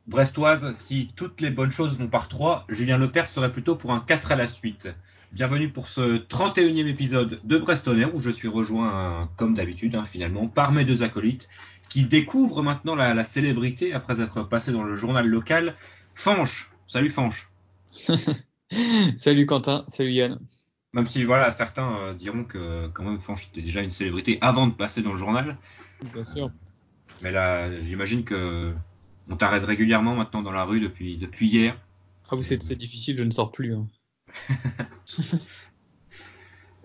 brestoise, si toutes les bonnes choses vont par 3, Julien Lepers serait plutôt pour un 4 à la suite. Bienvenue pour ce 31e épisode de Brest On Air, où je suis rejoint, comme d'habitude, finalement, par mes deux acolytes, qui découvrent maintenant la célébrité après être passé dans le journal local. Fanche, salut Fanche. Salut Quentin, salut Yann. Même si voilà, certains diront que quand même Fanche était déjà une célébrité avant de passer dans le journal. Bien sûr. Mais là, j'imagine que on t'arrête régulièrement maintenant dans la rue depuis hier. Ah oui, c'est difficile, je ne sors plus.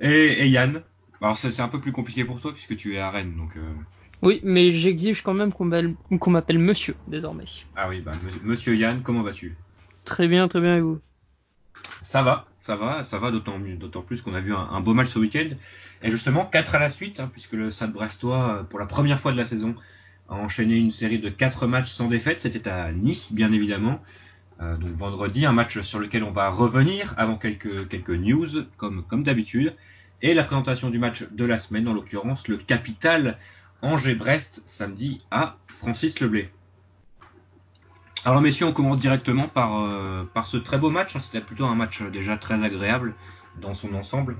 Et Yann, alors c'est un peu plus compliqué pour toi puisque tu es à Rennes, donc. Oui, mais j'exige quand même qu'on m'appelle monsieur désormais. Ah oui, Monsieur Yann, comment vas-tu? Très bien, et vous? Ça va, d'autant plus qu'on a vu un beau match ce week-end. Et justement, 4 à la suite, puisque le Stade Brestois, pour la première fois de la saison, a enchaîné une série de 4 matchs sans défaite. C'était à Nice, bien évidemment. Donc vendredi, un match sur lequel on va revenir avant quelques news, comme d'habitude. Et la présentation du match de la semaine, en l'occurrence, le capital Angers-Brest, samedi à Francis Leblay. Alors messieurs, on commence directement par ce très beau match. C'était plutôt un match déjà très agréable dans son ensemble.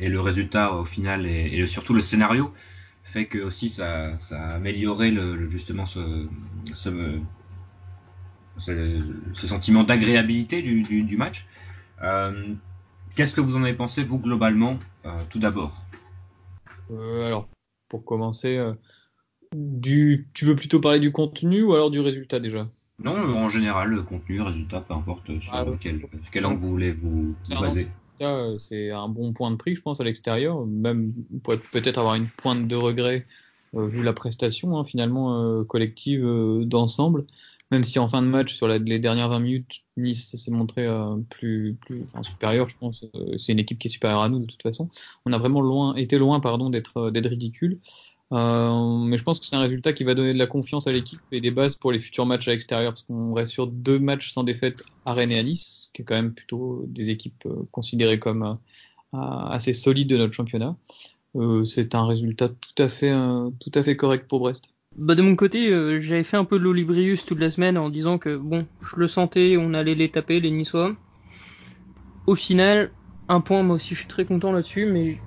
Et le résultat au final et surtout le scénario fait que aussi ça a amélioré justement ce sentiment d'agréabilité du match. Qu'est-ce que vous en avez pensé, vous, globalement, tout d'abord? Alors, pour commencer, tu veux plutôt parler du contenu ou alors du résultat déjà? Non, en général, le contenu, résultat, peu importe sur quel angle vous voulez vous baser. C'est un bon point de prix, je pense, à l'extérieur. Même, on pourrait peut-être avoir une pointe de regret vu la prestation finalement collective d'ensemble. Même si en fin de match, sur les dernières 20 minutes, Nice s'est montré supérieur, je pense. C'est une équipe qui est supérieure à nous de toute façon. On a vraiment été loin d'être ridicule. Mais je pense que c'est un résultat qui va donner de la confiance à l'équipe et des bases pour les futurs matchs à l'extérieur, parce qu'on reste sur 2 matchs sans défaite à Rennes et à Nice, qui est quand même plutôt des équipes considérées comme assez solides de notre championnat. C'est un résultat tout à fait correct pour Brest. De mon côté, j'avais fait un peu de l'Olibrius toute la semaine en disant que bon, je le sentais, on allait les taper, les Niçois. Au final, un point, moi aussi je suis très content là-dessus, mais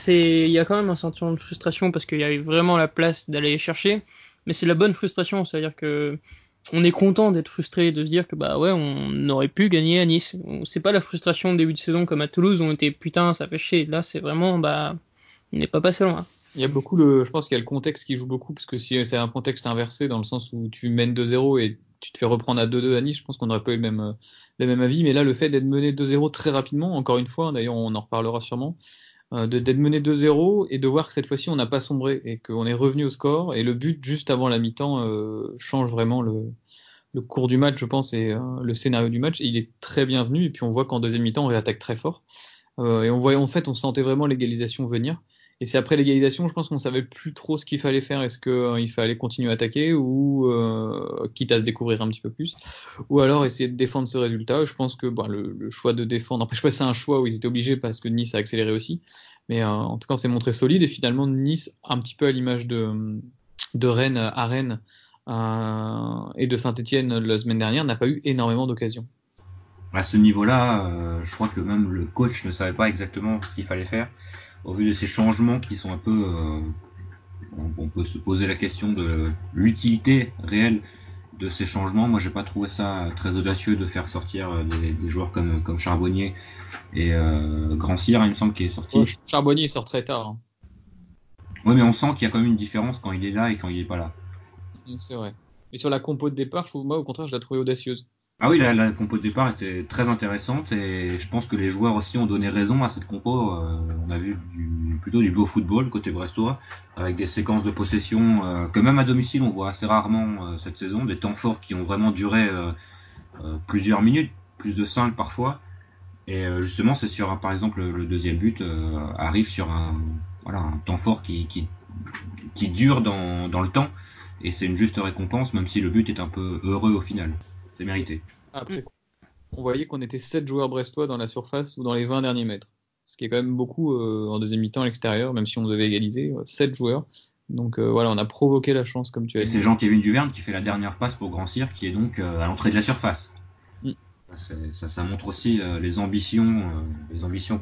il y a quand même un sentiment de frustration parce qu'il y avait vraiment la place d'aller les chercher, mais c'est la bonne frustration, c'est-à-dire que on est content d'être frustré, de se dire que on aurait pu gagner à Nice. C'est pas la frustration de début de saison comme à Toulouse où on était putain ça fait chier. Là c'est vraiment on n'est pas passé loin. Il y a beaucoup je pense qu'il y a le contexte qui joue beaucoup, parce que si c'est un contexte inversé dans le sens où tu mènes 2-0 et tu te fais reprendre à 2-2 à Nice, je pense qu'on n'aurait pas eu le même avis. Mais là, le fait d'être mené 2-0 très rapidement, encore une fois, d'ailleurs on en reparlera sûrement, d'être mené 2-0 et de voir que cette fois-ci on n'a pas sombré et qu'on est revenu au score, et le but juste avant la mi-temps change vraiment le cours du match, je pense, et le scénario du match. Et il est très bienvenu, et puis on voit qu'en deuxième mi-temps on réattaque très fort, et on sentait vraiment l'égalisation venir. Et c'est après l'égalisation, je pense qu'on savait plus trop ce qu'il fallait faire. Est-ce qu'il fallait continuer à attaquer ou quitte à se découvrir un petit peu plus, ou alors essayer de défendre ce résultat. Je pense que le choix de défendre, après je sais pas si c'est un choix où ils étaient obligés parce que Nice a accéléré aussi, mais en tout cas on s'est montré solide, et finalement Nice, un petit peu à l'image de Rennes à Rennes et de Saint-Etienne la semaine dernière, n'a pas eu énormément d'occasions. À ce niveau-là, je crois que même le coach ne savait pas exactement ce qu'il fallait faire. Au vu de ces changements qui sont un peu... on peut se poser la question de l'utilité réelle de ces changements. Moi, j'ai pas trouvé ça très audacieux de faire sortir des joueurs comme Charbonnier et Grand Cyr, il me semble, qu'il est sorti. Ouais, Charbonnier sort très tard. Hein. Oui, mais on sent qu'il y a quand même une différence quand il est là et quand il est pas là. C'est vrai. Mais sur la compo de départ, moi, au contraire, je la trouvais audacieuse. Ah oui, la compo de départ était très intéressante, et je pense que les joueurs aussi ont donné raison à cette compo. On a vu plutôt du beau football côté brestois, avec des séquences de possession que même à domicile on voit assez rarement cette saison, des temps forts qui ont vraiment duré plusieurs minutes, plus de 5 parfois. Et justement, c'est par exemple le deuxième but arrive sur un temps fort qui dure dans le temps, et c'est une juste récompense, même si le but est un peu heureux au final. C'est mérité. Après, on voyait qu'on était 7 joueurs brestois dans la surface ou dans les 20 derniers mètres. Ce qui est quand même beaucoup en deuxième mi-temps à l'extérieur, même si on devait égaliser. 7 joueurs. Donc voilà, on a provoqué la chance, comme tu as Et dit. c'est Jean-Kévin Duverne qui fait la dernière passe pour Grand Cyr, qui est donc à l'entrée de la surface. Ça montre aussi les ambitions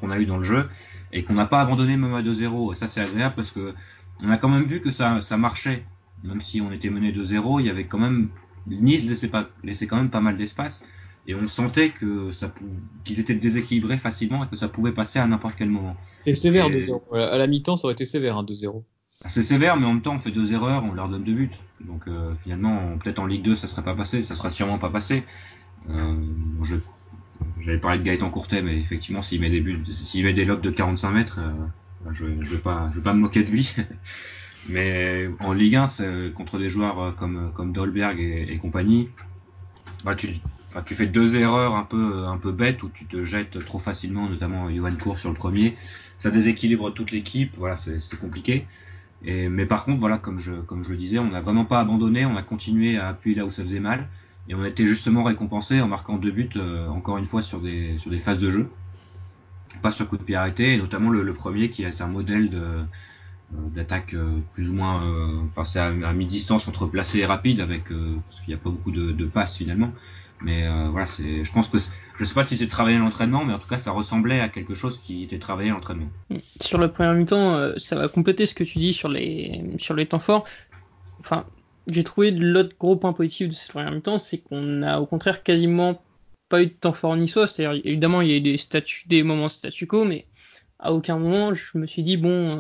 qu'on a eues dans le jeu et qu'on n'a pas abandonné même à 2-0. Et ça, c'est agréable parce que on a quand même vu que ça marchait. Même si on était mené 2-0, il y avait quand même Nice laissait quand même pas mal d'espace et on sentait que qu'ils étaient déséquilibrés facilement et que ça pouvait passer à n'importe quel moment. C'est sévère Et 2-0. À la mi-temps, ça aurait été sévère, hein, 2-0. c'est sévère, mais en même temps, on fait 2 erreurs, on leur donne 2 buts. Donc finalement, peut-être en Ligue 2, ça serait pas passé, ça sera sûrement pas passé. J'avais parlé de Gaëtan Courtet, mais effectivement, s'il met des lobes de 45 mètres, je vais pas me moquer de lui. Mais en Ligue 1, contre des joueurs comme Dolberg et compagnie, tu fais 2 erreurs un peu bêtes où tu te jettes trop facilement, notamment Johan Cour sur le premier. Ça déséquilibre toute l'équipe, voilà, c'est compliqué. Mais par contre, voilà, comme je le disais, on n'a vraiment pas abandonné, on a continué à appuyer là où ça faisait mal. Et on a été justement récompensé en marquant 2 buts, encore une fois, sur des phases de jeu. Pas sur coup de pied arrêté, et notamment le premier qui est un modèle d'attaque plus ou moins, c'est à mi-distance entre placé et rapide, parce qu'il n'y a pas beaucoup de passes finalement. Mais voilà, je pense que je sais pas si c'est travaillé à l'entraînement, mais en tout cas ça ressemblait à quelque chose qui était travaillé à l'entraînement. Sur la première mi-temps, ça va compléter ce que tu dis sur les temps forts. Enfin, j'ai trouvé l'autre gros point positif de cette première mi-temps, c'est qu'on a au contraire quasiment pas eu de temps fort niçois. C'est-à-dire, évidemment, il y a eu des moments statu quo, mais à aucun moment je me suis dit bon,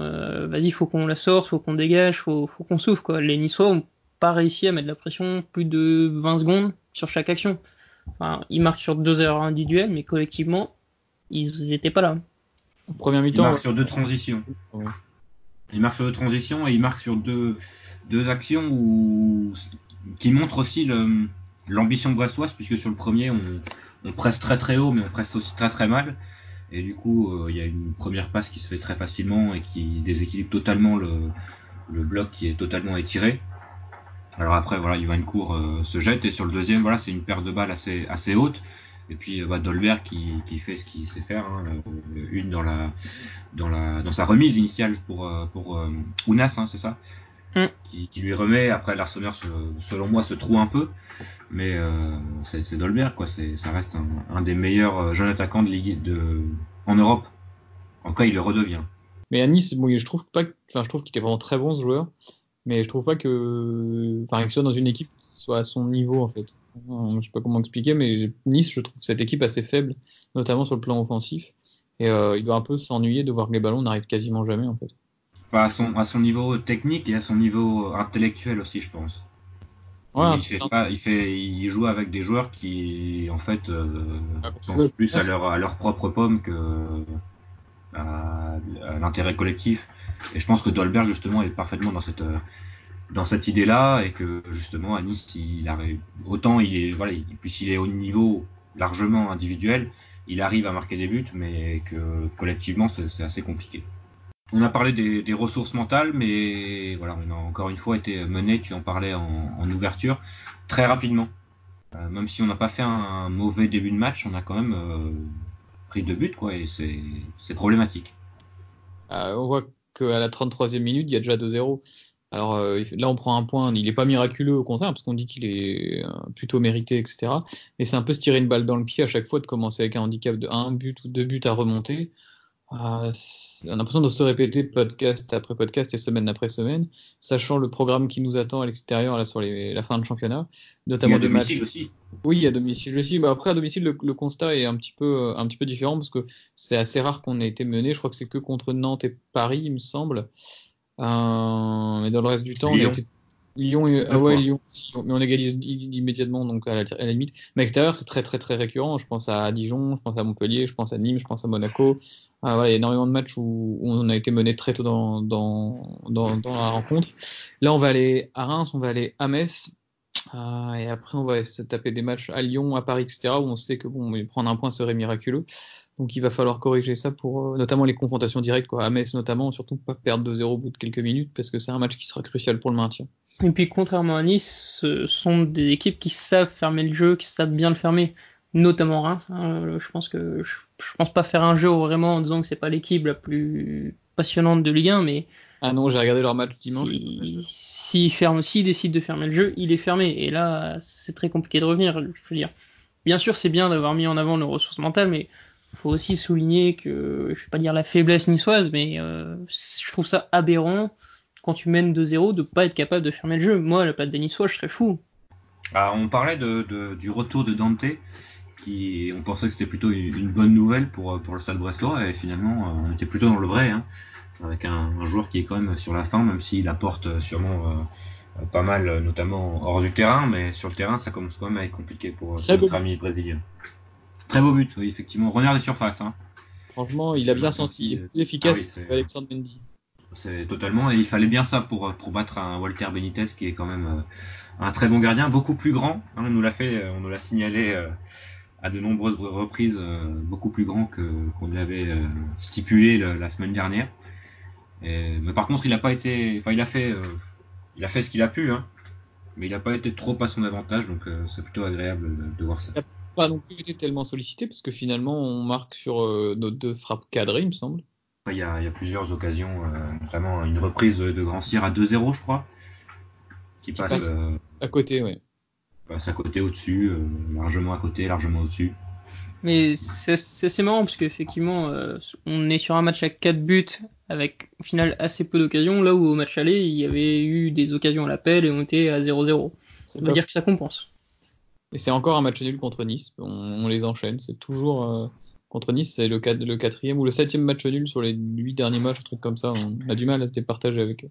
vas-y, faut qu'on la sorte, faut qu'on dégage, faut qu'on souffle, quoi. Les Niçois ont pas réussi à mettre la pression plus de 20 secondes sur chaque action. Enfin, ils marquent sur 2 erreurs individuelles, mais collectivement, ils étaient pas là. En première Il mi-temps, marque sur 2 transitions. ouais. Il marque sur 2 transitions et il marque sur deux actions qui montrent aussi l'ambition brestoise, puisque sur le premier, on presse très très haut, mais on presse aussi très très mal. Et du coup, il y a une première passe qui se fait très facilement et qui déséquilibre totalement le bloc qui est totalement étiré. Alors après, voilà, Johan Cour se jette, et sur le deuxième, voilà, c'est une paire de balles assez haute. Et puis Dolberg qui fait ce qu'il sait faire, hein, une dans sa remise initiale pour Ounas, hein, c'est ça, qui lui remet. Après, l'Arseneur, selon moi, se trouve un peu, mais c'est Dolberg, quoi. Ça reste un des meilleurs jeunes attaquants en Europe. En tout cas, il le redevient. Mais à Nice, bon, je trouve qu'il était vraiment très bon, ce joueur, mais je trouve pas qu'il soit dans une équipe qui soit à son niveau, en fait. Je sais pas comment expliquer, mais Nice, je trouve cette équipe assez faible, notamment sur le plan offensif, et il doit un peu s'ennuyer de voir que les ballons n'arrivent quasiment jamais, en fait. Enfin, à son niveau technique et à son niveau intellectuel aussi, je pense. Ouais, Il joue avec des joueurs qui, en fait, pensent plus à leur propre pomme que à l'intérêt collectif. Et je pense que Dolberg, justement, est parfaitement dans cette idée-là, et que, justement, à Nice, autant puisqu'il est au niveau largement individuel, il arrive à marquer des buts, mais que collectivement, c'est assez compliqué. On a parlé des ressources mentales, mais voilà, on a encore une fois été mené, tu en parlais en ouverture, très rapidement. Même si on n'a pas fait un mauvais début de match, on a quand même pris 2 buts, quoi, et c'est problématique. On voit qu'à la 33e minute, il y a déjà 2-0. Alors là, on prend un point, il n'est pas miraculeux, au contraire, parce qu'on dit qu'il est plutôt mérité, etc. Mais c'est un peu se tirer une balle dans le pied à chaque fois de commencer avec un handicap de 1 but ou 2 buts à remonter. On a l'impression de se répéter podcast après podcast et semaine après semaine, sachant le programme qui nous attend à l'extérieur là, sur la fin de championnat, notamment des matchs. Aussi. Oui, à domicile aussi. Bah, après, à domicile, le constat est un petit peu différent, parce que c'est assez rare qu'on ait été mené. Je crois que c'est que contre Nantes et Paris, il me semble. Mais dans le reste du temps, Lyon. on a été Lyon, Lyon, mais on égalise immédiatement, donc à la limite. Mais à l'extérieur, c'est très très très récurrent. Je pense à Dijon, je pense à Montpellier, je pense à Nîmes, je pense à Monaco. Il y a énormément de matchs où on a été mené très tôt dans la rencontre. Là, on va aller à Reims, on va aller à Metz, et après on va se taper des matchs à Lyon, à Paris, etc. où on sait que prendre un point serait miraculeux. Donc il va falloir corriger ça pour notamment les confrontations directes, quoi. À Metz notamment, surtout pas perdre 2-0 au bout de quelques minutes, parce que c'est un match qui sera crucial pour le maintien. Et puis contrairement à Nice, ce sont des équipes qui savent fermer le jeu, qui savent bien le fermer, notamment Reims. Je pense pas faire un jeu vraiment en disant que c'est pas l'équipe la plus passionnante de Ligue 1, mais Ah non, j'ai regardé leur match dimanche. S'il décide de fermer le jeu, il est fermé. Et là, c'est très compliqué de revenir. Je veux dire, bien sûr, c'est bien d'avoir mis en avant nos ressources mentales, mais il faut aussi souligner que, je vais pas dire la faiblesse niçoise, mais je trouve ça aberrant quand tu mènes 2-0 de pas être capable de fermer le jeu. Moi, la patte des Niçois, je serais fou. On parlait du retour de Dante, on pensait que c'était plutôt une bonne nouvelle pour le Stade Brestois, et finalement, on était plutôt dans le vrai, hein, avec un joueur qui est quand même sur la fin, même s'il apporte sûrement pas mal, notamment hors du terrain, mais sur le terrain, ça commence quand même à être compliqué pour notre ami brésilien. Très beau but, oui, effectivement. Renard des surfaces. Hein. Franchement, il a bien senti. Il est plus efficace que Alexandre Mendy. C'est totalement, et il fallait bien ça pour battre un Walter Benitez qui est quand même un très bon gardien, beaucoup plus grand. Hein, on nous l'a signalé à de nombreuses reprises, beaucoup plus grand qu'on l'avait stipulé la semaine dernière. Mais par contre, il a fait ce qu'il a pu, hein, mais il n'a pas été trop à son avantage, donc c'est plutôt agréable de voir ça. Il n'a pas non plus été tellement sollicité, parce que finalement, on marque sur nos 2 frappes cadrées, il me semble. Il y a plusieurs occasions, notamment une reprise de Grand Cyr à 2-0, je crois, qui passe à côté, ouais. Passe à côté, au-dessus, largement à côté, largement au-dessus. Mais c'est marrant parce qu'effectivement, on est sur un match à 4 buts avec au final assez peu d'occasions, là où au match aller, il y avait eu des occasions à l'appel et on était à 0-0. Ça veut dire que ça compense. Et c'est encore un match nul contre Nice, on les enchaîne, c'est toujours contre Nice, c'est le 4e ou le 7e match nul sur les 8 derniers matchs, un truc comme ça, on a du mal à se départager avec eux.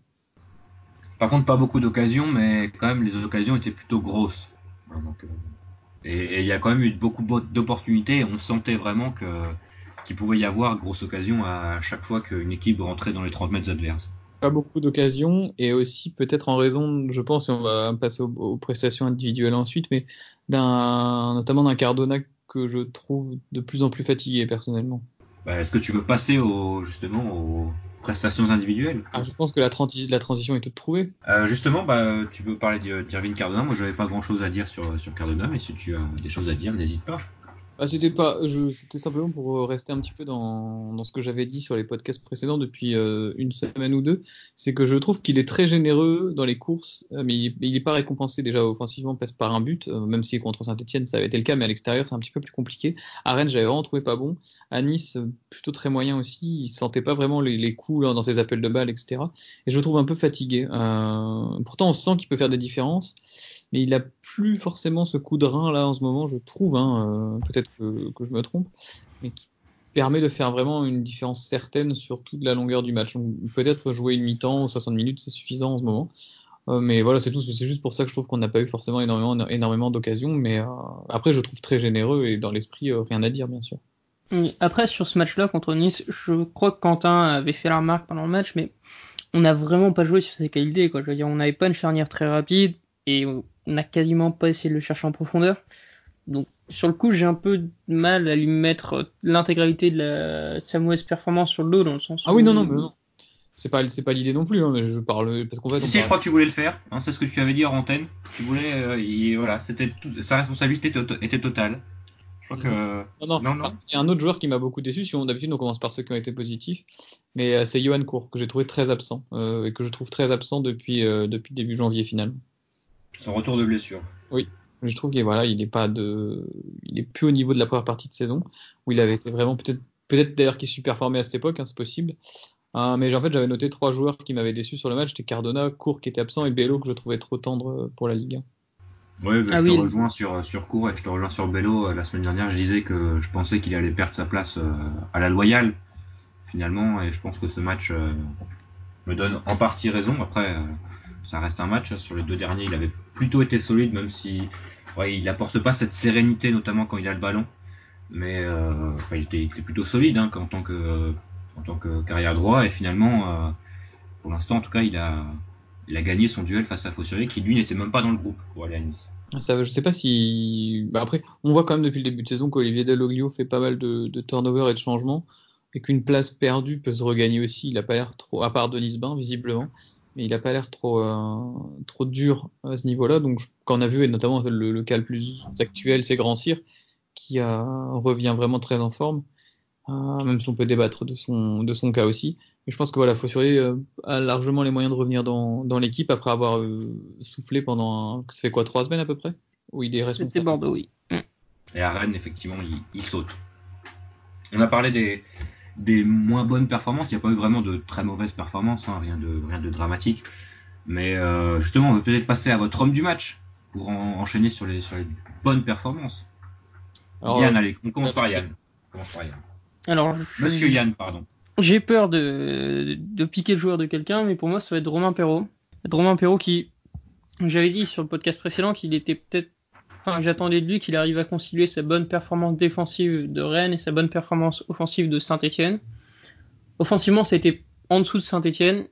Par contre, pas beaucoup d'occasions, mais quand même les occasions étaient plutôt grosses. Donc, et il y a quand même eu beaucoup d'opportunités, et on sentait vraiment qu'il pouvait y avoir grosse occasion à chaque fois qu'une équipe rentrait dans les 30 mètres adverses. Pas beaucoup d'occasions, et aussi peut-être en raison, je pense, et on va passer aux prestations individuelles ensuite, mais notamment d'un Cardona que je trouve de plus en plus fatigué personnellement. Est-ce que tu veux passer aux prestations individuelles? Je pense que la transition est toute trouvée. Justement, tu peux parler d'Irving Cardona. Moi, j'avais pas grand-chose à dire sur Cardona, mais si tu as des choses à dire, n'hésite pas. C'était simplement pour rester un petit peu dans ce que j'avais dit sur les podcasts précédents depuis une semaine ou deux, c'est que je trouve qu'il est très généreux dans les courses, mais il n'est pas récompensé déjà offensivement par un but, même si contre Saint-Etienne ça avait été le cas, mais à l'extérieur c'est un petit peu plus compliqué. À Rennes j'avais vraiment trouvé pas bon, à Nice plutôt très moyen aussi, il sentait pas vraiment les coups là, dans ses appels de balles, etc. Et je le trouve un peu fatigué. Pourtant on sent qu'il peut faire des différences, mais il a plus forcément ce coup de rein là en ce moment, je trouve, peut-être que je me trompe, mais qui permet de faire vraiment une différence certaine sur toute la longueur du match. Donc, peut-être jouer une mi-temps ou 60 minutes, c'est suffisant en ce moment. Mais voilà, c'est tout. C'est juste pour ça que je trouve qu'on n'a pas eu forcément énormément d'occasions. Mais après, je trouve très généreux et dans l'esprit, rien à dire, bien sûr. Après, sur ce match-là contre Nice, je crois que Quentin avait fait la remarque pendant le match, mais on n'a vraiment pas joué sur ses qualités, quoi. Je veux dire, on n'avait pas une charnière très rapide et on n'a quasiment pas essayé de le chercher en profondeur. Donc, sur le coup, j'ai un peu de mal à lui mettre l'intégralité de sa mauvaise performance sur le dos, dans le sens où... oui, non. C'est pas l'idée non plus, mais je parle parce qu'en fait. Je crois que tu voulais le faire. Hein, c'est ce que tu avais dit en antenne. Tu voulais, voilà, sa responsabilité était totale. Je crois que. Non. Il y a un autre joueur qui m'a beaucoup déçu. D'habitude, on commence par ceux qui ont été positifs, mais c'est Yohan Cour que j'ai trouvé très absent et que je trouve très absent depuis début janvier finalement. Son retour de blessure. Oui. Je trouve qu'il est plus au niveau de la première partie de saison où il avait été vraiment peut-être d'ailleurs qu'il est super formé à cette époque, c'est possible. Mais en fait, j'avais noté 3 joueurs qui m'avaient déçu sur le match. C'était Cardona, Cour qui était absent et Bello que je trouvais trop tendre pour la Ligue 1. Oui, je te rejoins sur Cour et je te rejoins sur Bello. La semaine dernière, je disais que je pensais qu'il allait perdre sa place à la Loyale finalement, et je pense que ce match me donne en partie raison. Après, ça reste un match. Sur les 2 derniers, il avait plutôt été solide, même si il n'apporte pas cette sérénité, notamment quand il a le ballon. Mais il était plutôt solide en tant que carrière droit, et finalement, pour l'instant en tout cas, il a gagné son duel face à Fossurier, qui lui n'était même pas dans le groupe pour aller à Nice. Je sais pas si. Après, on voit quand même depuis le début de saison qu'Olivier Dalloglio fait pas mal de turnover et de changements, et qu'une place perdue peut se regagner aussi. Il a pas l'air trop, à part Denis Bain visiblement, mais il a pas l'air trop dur à ce niveau-là. Donc, quand on a vu, et notamment le cas le plus actuel, c'est Grand Cyr, qui revient vraiment très en forme. même si on peut débattre de son cas aussi. Mais je pense que voilà, Fosurier a largement les moyens de revenir dans l'équipe après avoir soufflé pendant, ça fait quoi, 3 semaines à peu près, où il est responsable. C'était Bordeaux, oui. Et à Rennes, effectivement, il saute. On a parlé des moins bonnes performances. Il n'y a pas eu vraiment de très mauvaises performances, hein, rien de dramatique. Mais justement, on veut peut-être passer à votre homme du match pour enchaîner sur les bonnes performances. Alors, Yann, allez, on commence par Yann. Alors, Monsieur Yann, pardon. J'ai peur de piquer le joueur de quelqu'un, mais pour moi, ça va être Romain Perraud. Romain Perraud qui, j'avais dit sur le podcast précédent qu'il était peut-être, j'attendais de lui qu'il arrive à concilier sa bonne performance défensive de Rennes et sa bonne performance offensive de Saint-Etienne. Offensivement, ça a été en dessous de Saint-Etienne,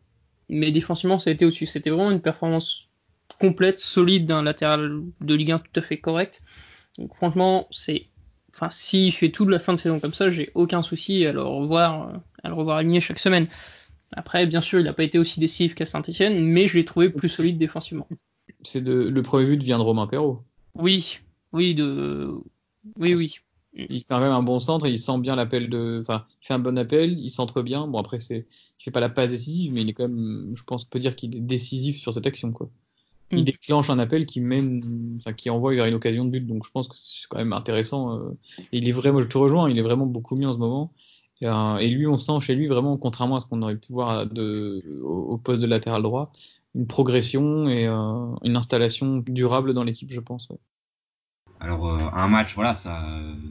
mais défensivement, ça a été au-dessus. C'était vraiment une performance complète, solide d'un latéral de Ligue 1 tout à fait correct. Donc franchement, s'il fait toute la fin de saison comme ça, j'ai aucun souci à le revoir aligné chaque semaine. Après, bien sûr, il n'a pas été aussi décisif qu'à Saint-Etienne, mais je l'ai trouvé plus solide défensivement. Le premier but vient de Romain Perraud. Oui. Il fait quand même un bon centre, il sent bien l'appel il fait un bon appel, il centre bien. Bon, après, il fait pas la passe décisive, mais il est quand même, je pense, on peut dire qu'il est décisif sur cette action, quoi. Il déclenche un appel qui envoie vers une occasion de but, donc je pense que c'est quand même intéressant. Et il est vraiment, je te rejoins, il est vraiment beaucoup mieux en ce moment. Et lui, on sent chez lui vraiment, contrairement à ce qu'on aurait pu voir au poste de latéral droit, une progression et une installation durable dans l'équipe, je pense. Ouais. Alors un match, voilà, ça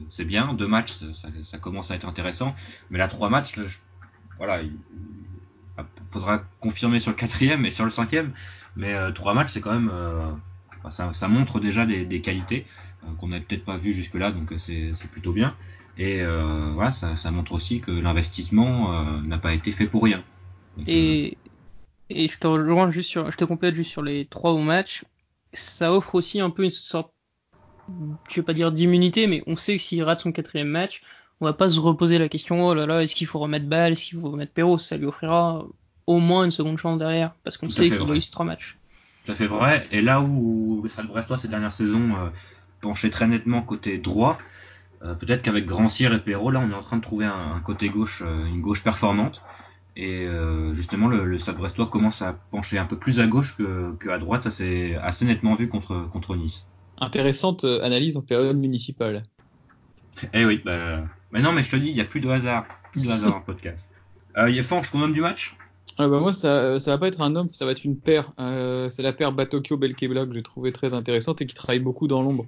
c'est bien. 2 matchs, ça commence à être intéressant. Mais là, 3 matchs, il faudra confirmer sur le 4e et sur le 5e. Mais 3 matchs, c'est quand même, ça montre déjà des qualités qu'on n'avait peut-être pas vues jusque-là, donc c'est plutôt bien. Et voilà, ça montre aussi que l'investissement n'a pas été fait pour rien. Donc, et je te rejoins je te complète juste sur les 3 hauts matchs. Ça offre aussi un peu une sorte, je vais pas dire d'immunité, mais on sait que s'il rate son 4e match, on va pas se reposer la question, oh là là, est-ce qu'il faut remettre Ball, est-ce qu'il faut remettre Perraud? Ça lui offrira au moins une seconde chance derrière, parce qu'on sait qu'il a eu ces 3 matchs. Tout à fait vrai. Et là où le Stade Brestois ces dernières saisons penchait très nettement côté droit, peut-être qu'avec Grand-Cyr et Perraud, là on est en train de trouver un côté gauche, une gauche performante. Et justement le Stade Brestois commence à pencher un peu plus à gauche que à droite. Ça c'est assez nettement vu contre Nice. Intéressante analyse en période municipale. Eh oui, mais non, mais je te dis, il n'y a plus de hasard. Plus de hasard dans le podcast. Fanch, ton homme du match? Moi, ça va pas être un homme, ça va être une paire. C'est la paire Batokyo-Belkebla que j'ai trouvé très intéressante et qui travaille beaucoup dans l'ombre.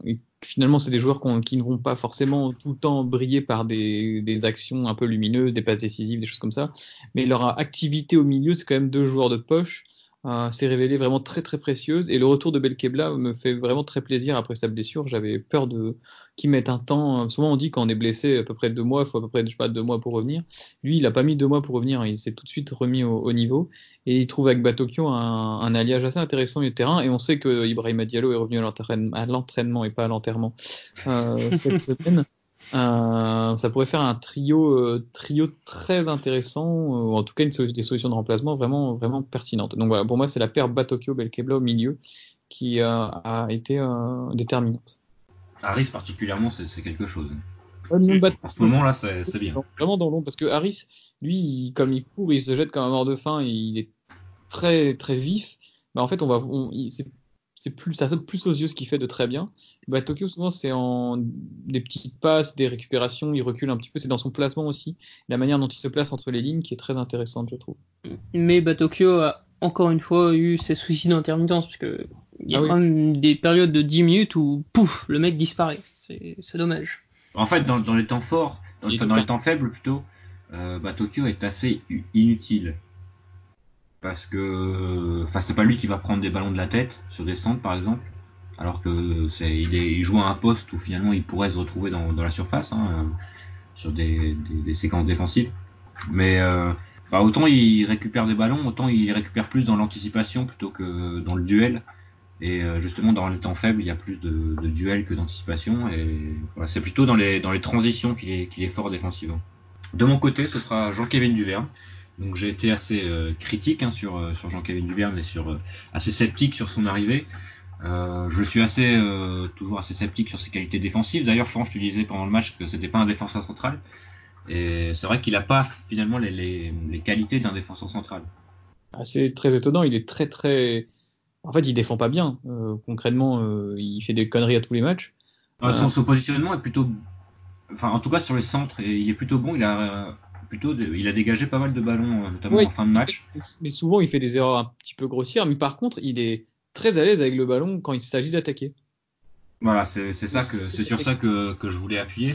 Et finalement, c'est des joueurs qui ne vont pas forcément tout le temps briller par des actions un peu lumineuses, des passes décisives, des choses comme ça. Mais leur activité au milieu, c'est quand même 2 joueurs de poche. s'est révélée vraiment très très précieuse et le retour de Belkebla me fait vraiment très plaisir après sa blessure. J'avais peur qu'il mette un temps. Souvent on dit quand on est blessé à peu près 2 mois, il faut à peu près 2 mois pour revenir. Lui il a pas mis 2 mois pour revenir, il s'est tout de suite remis au niveau et il trouve avec Batokyo un alliage assez intéressant du terrain et on sait que Ibrahima Diallo est revenu à l'entraînement et pas à l'enterrement cette semaine. Ça pourrait faire un trio très intéressant, ou en tout cas des solutions de remplacement vraiment, vraiment pertinentes. Donc voilà, pour moi c'est la paire Batokyo-Belkebla au milieu qui a été déterminante. Harris particulièrement c'est quelque chose. En ce moment là c'est bien. Vraiment dans l'ombre parce que Harris, lui, comme il court, il se jette comme un mort de faim, il est très très vif. Bah en fait ça saute plus aux yeux ce qu'il fait de très bien. Tokyo souvent c'est en des petites passes, des récupérations, il recule un petit peu, c'est dans son placement aussi, la manière dont il se place entre les lignes qui est très intéressante je trouve. Mais Tokyo a encore une fois eu ses soucis d'intermittence parce que il y a quand même des périodes de 10 minutes où pouf, le mec disparaît. C'est dommage. En fait dans les temps forts, dans les temps faibles plutôt, Tokyo est assez inutile. Parce que c'est pas lui qui va prendre des ballons de la tête sur des centres par exemple, alors que il joue à un poste où finalement il pourrait se retrouver dans la surface sur des séquences défensives. Mais autant il récupère des ballons, autant il récupère plus dans l'anticipation plutôt que dans le duel. Et justement dans les temps faibles il y a plus de duel que d'anticipation et voilà, c'est plutôt dans les transitions qu'il est fort défensivement. De mon côté ce sera Jean-Kévin Duverne. Donc j'ai été assez critique sur Jean-Kévin Duverne et assez sceptique sur son arrivée. Je suis toujours assez sceptique sur ses qualités défensives. D'ailleurs, Franck, tu disais pendant le match que c'était pas un défenseur central. Et c'est vrai qu'il n'a pas finalement les qualités d'un défenseur central. C'est très étonnant, il est très très... En fait, il défend pas bien. Concrètement, il fait des conneries à tous les matchs. Son positionnement est plutôt... Enfin, en tout cas sur les centres, il est plutôt bon. Il a dégagé pas mal de ballons, notamment en fin de match. Mais souvent, il fait des erreurs un petit peu grossières. Mais par contre, il est très à l'aise avec le ballon quand il s'agit d'attaquer. Voilà, c'est sur ça que je voulais appuyer.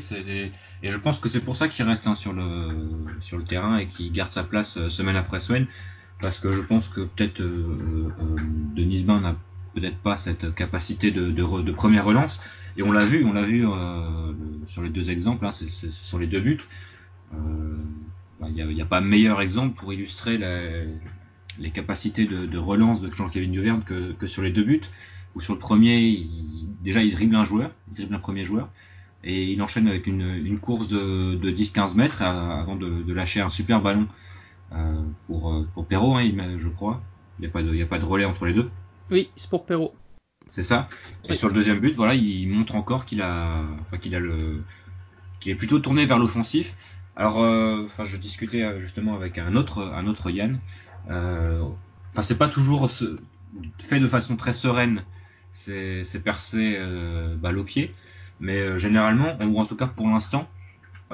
Et je pense que c'est pour ça qu'il reste sur le terrain et qu'il garde sa place semaine après semaine. Parce que je pense que peut-être Denis Bain n'a peut-être pas cette capacité de première relance. Et on l'a vu sur les deux exemples, c'est sur les deux buts. Il n'y a pas meilleur exemple pour illustrer les capacités de relance de Jean-Kévin Duverne que sur les deux buts. Où sur le premier, il dribble un premier joueur, et il enchaîne avec une course de 10-15 mètres avant de lâcher un super ballon pour Perrault, je crois. Il n'y a pas de relais entre les deux. Oui, c'est pour Perrault. C'est ça. Et sur le deuxième but, voilà, il montre encore qu'il est plutôt tourné vers l'offensif. Alors, je discutais justement avec un autre Yann. C'est pas toujours fait de façon très sereine. C'est percé balle au pied, mais généralement, ou en tout cas pour l'instant,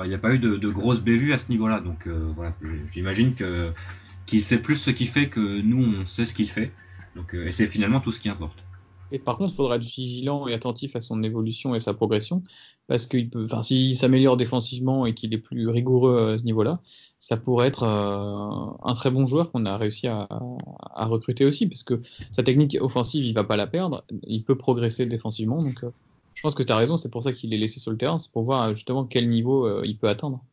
il n'y a pas eu de grosses bévues à ce niveau-là. Donc voilà, j'imagine qu'il sait plus ce qu'il fait que nous on sait ce qu'il fait. Donc et c'est finalement tout ce qui importe. Et par contre, il faudra être vigilant et attentif à son évolution et sa progression, parce qu'il peut, s'il s'améliore défensivement et qu'il est plus rigoureux à ce niveau-là, ça pourrait être un très bon joueur qu'on a réussi à recruter aussi, parce que sa technique offensive, il va pas la perdre, il peut progresser défensivement, donc je pense que tu as raison, c'est pour ça qu'il est laissé sur le terrain, c'est pour voir justement quel niveau il peut atteindre.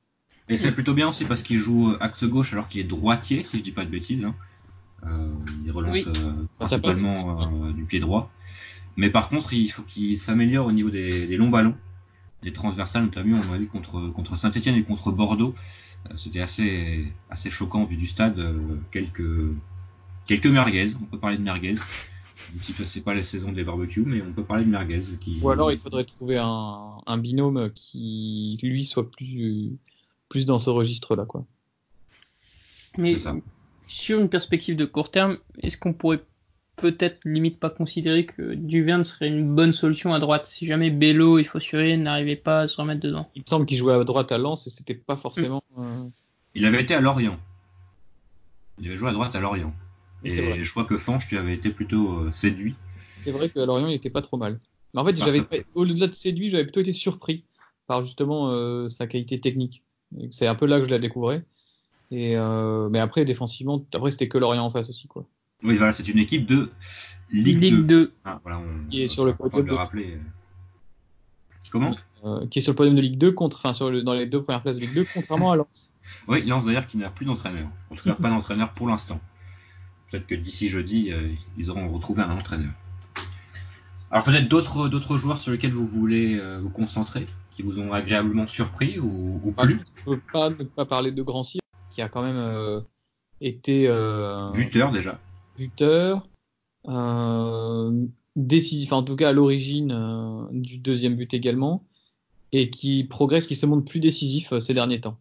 Et c'est plutôt bien aussi parce qu'il joue axe gauche alors qu'il est droitier, si je dis pas de bêtises. Il relance principalement du pied droit. Mais par contre, il faut qu'il s'améliore au niveau des longs ballons, des transversales, notamment on a vu contre Saint-Etienne et contre Bordeaux. C'était assez choquant vu du stade. Quelques merguez, on peut parler de merguez. Un petit peu, c'est pas la saison des barbecues, mais on peut parler de merguez. Ou alors il faudrait trouver un binôme qui lui soit plus dans ce registre-là, quoi. Mais c'est ça. Sur une perspective de court terme, est-ce qu'on pourrait peut-être limite pas considérer que Duverne serait une bonne solution à droite si jamais Bello et Fossuré n'arrivaient pas à se remettre dedans? Il me semble qu'il jouait à droite à Lens et c'était pas forcément. Il avait été à Lorient. Il avait joué à droite à Lorient. Oui, et je crois que Fanch, tu avais été plutôt séduit. C'est vrai qu'à Lorient, il était pas trop mal. Mais en fait, au-delà de séduit, j'avais plutôt été surpris par justement sa qualité technique. Et c'est un peu là que je la découvrais. Mais après, défensivement, c'était que Lorient en face aussi, quoi. Oui, voilà, c'est une équipe de Ligue 2. Ah, voilà, qui est sur le podium de rappeler. Comment qui est sur le podium de Ligue 2 dans les deux premières places de Ligue 2, contrairement à Lens. Oui, Lens d'ailleurs qui n'a plus d'entraîneur. En tout cas, pas d'entraîneur pour l'instant. Peut-être que d'ici jeudi, ils auront retrouvé un entraîneur. Alors peut-être d'autres joueurs sur lesquels vous voulez vous concentrer, qui vous ont agréablement surpris ou plus. Je ne peux pas parler de Grand Cyr, qui a quand même été buteur déjà. Buteur, décisif, en tout cas à l'origine du deuxième but également, et qui progresse, qui se montre plus décisif ces derniers temps.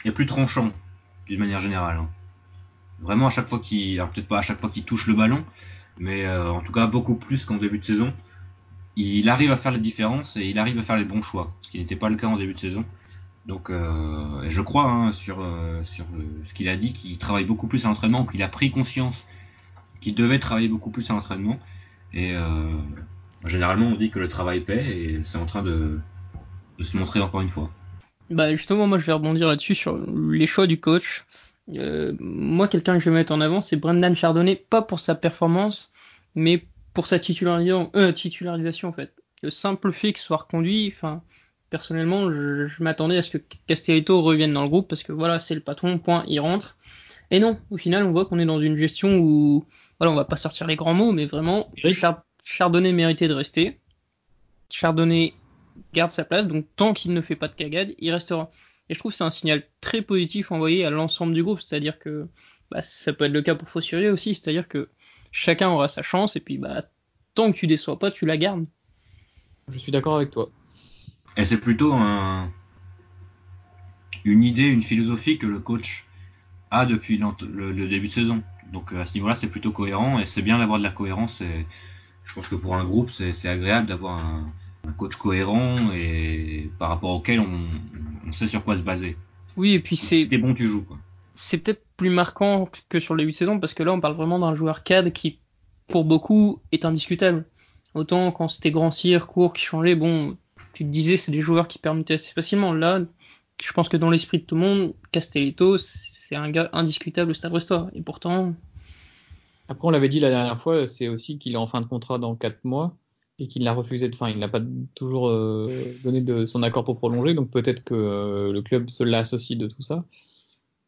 Et plus tranchant, d'une manière générale. Vraiment à chaque fois alors peut-être pas à chaque fois qu'il touche le ballon, mais en tout cas beaucoup plus qu'en début de saison. Il arrive à faire la différence et il arrive à faire les bons choix, ce qui n'était pas le cas en début de saison. Donc je crois sur ce qu'il a dit, qu'il travaille beaucoup plus à l'entraînement, qu'il a pris conscience qu'il devait travailler beaucoup plus à l'entraînement. Et généralement on dit que le travail paie et c'est en train de se montrer encore une fois. Bah justement, moi je vais rebondir là-dessus sur les choix du coach. Moi, quelqu'un que je vais mettre en avant, c'est Brendan Chardonnay, pas pour sa performance, mais pour sa titularisation en fait. Le simple fait qu'il soit reconduit, personnellement, je m'attendais à ce que Castelletto revienne dans le groupe parce que voilà, c'est le patron, point, il rentre. Et non, au final, on voit qu'on est dans une gestion où, voilà, on va pas sortir les grands mots, mais vraiment, Chardonnay méritait de rester. Chardonnay garde sa place, donc tant qu'il ne fait pas de cagade, il restera. Et je trouve que c'est un signal très positif envoyé à l'ensemble du groupe, c'est-à-dire que ça peut être le cas pour Fossuré aussi, c'est-à-dire que chacun aura sa chance, et puis tant que tu déçois pas, tu la gardes. Je suis d'accord avec toi. Et c'est plutôt une idée, une philosophie que le coach a depuis le début de saison. Donc à ce niveau-là, c'est plutôt cohérent et c'est bien d'avoir de la cohérence. Et je pense que pour un groupe, c'est agréable d'avoir un coach cohérent et par rapport auquel on sait sur quoi se baser. Oui, et puis Si t'es bon, tu joues, quoi. C'est peut-être plus marquant que sur le début de saison parce que là, on parle vraiment d'un joueur cadre qui, pour beaucoup, est indiscutable. Autant quand c'était Grand Cyr, Court qui changeait, bon, tu te disais c'est des joueurs qui permuttaient assez facilement. Là, je pense que dans l'esprit de tout le monde, Castelletto, c'est un gars indiscutable au Stade Brestois. Et pourtant, Après, on l'avait dit la dernière fois, c'est aussi qu'il est en fin de contrat dans 4 mois et qu'il n'a refusé il n'a pas toujours donné de son accord pour prolonger, donc peut-être que le club se l'associe de tout ça.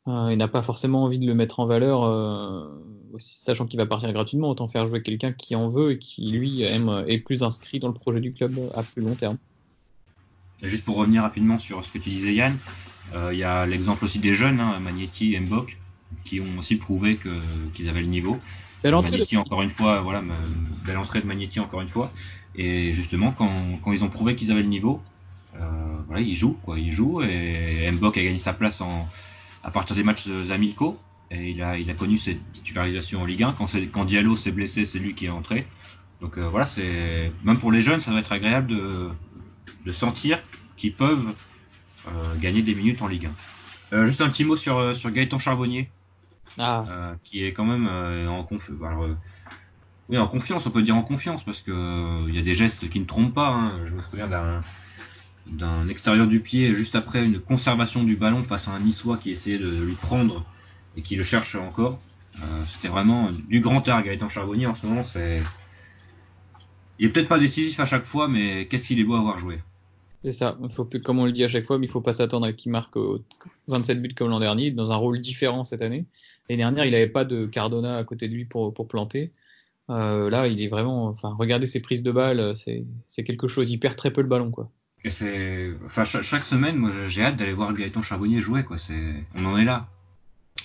Il n'a pas forcément envie de le mettre en valeur, aussi, sachant qu'il va partir gratuitement, autant faire jouer quelqu'un qui en veut et qui, lui, est plus inscrit dans le projet du club à plus long terme. Et juste pour revenir rapidement sur ce que tu disais, Yann, il y a l'exemple aussi des jeunes, Magnetti et Mbok, qui ont aussi prouvé qu'ils avaient le niveau. Belle entrée Magnetti, encore une fois, voilà, belle entrée de Magnetti encore une fois. Et justement, quand ils ont prouvé qu'ils avaient le niveau, voilà, ils jouent, quoi. Ils jouent et Mbok a gagné sa place à partir des matchs amicaux. Et il a connu ses titularisations en Ligue 1. Quand Diallo s'est blessé, c'est lui qui est entré. Donc voilà, c'est même pour les jeunes, ça doit être agréable de sentir qu'ils peuvent gagner des minutes en Ligue 1. Juste un petit mot sur Gaëtan Charbonnier. Qui est quand même en confiance, on peut dire en confiance, parce que il y a des gestes qui ne trompent pas. Hein. Je me souviens d'un extérieur du pied juste après une conservation du ballon face à un Niçois qui essayait de lui prendre et qui le cherche encore. C'était vraiment du grand art. Gaëtan Charbonnier en ce moment, il est peut-être pas décisif à chaque fois, mais qu'est-ce qu'il est beau à avoir joué. C'est ça, comme on le dit à chaque fois, mais il ne faut pas s'attendre à qu'il marque 27 buts comme l'an dernier, dans un rôle différent cette année. L'année dernière, il n'avait pas de Cardona à côté de lui pour planter. Là, il est vraiment. Regardez ses prises de balles, c'est quelque chose. Il perd très peu le ballon, quoi. Et chaque semaine, moi, j'ai hâte d'aller voir Gaëtan Charbonnier jouer, quoi. On en est là.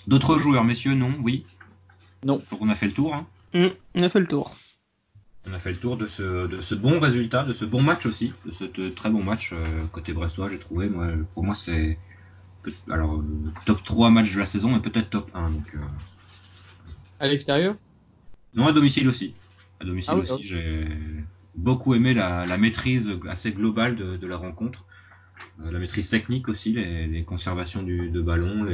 D'autres joueurs, messieurs, non, oui. Non. Donc on a fait le tour. Hein. On a fait le tour. On a fait le tour de ce bon résultat, de ce bon match aussi, de ce très bon match côté brestois, j'ai trouvé. Pour moi, c'est top 3 match de la saison et peut-être top 1. Donc, à l'extérieur ? Non, à domicile aussi. À domicile aussi, okay. J'ai beaucoup aimé la maîtrise assez globale de la rencontre. La maîtrise technique aussi, les conservations de ballon,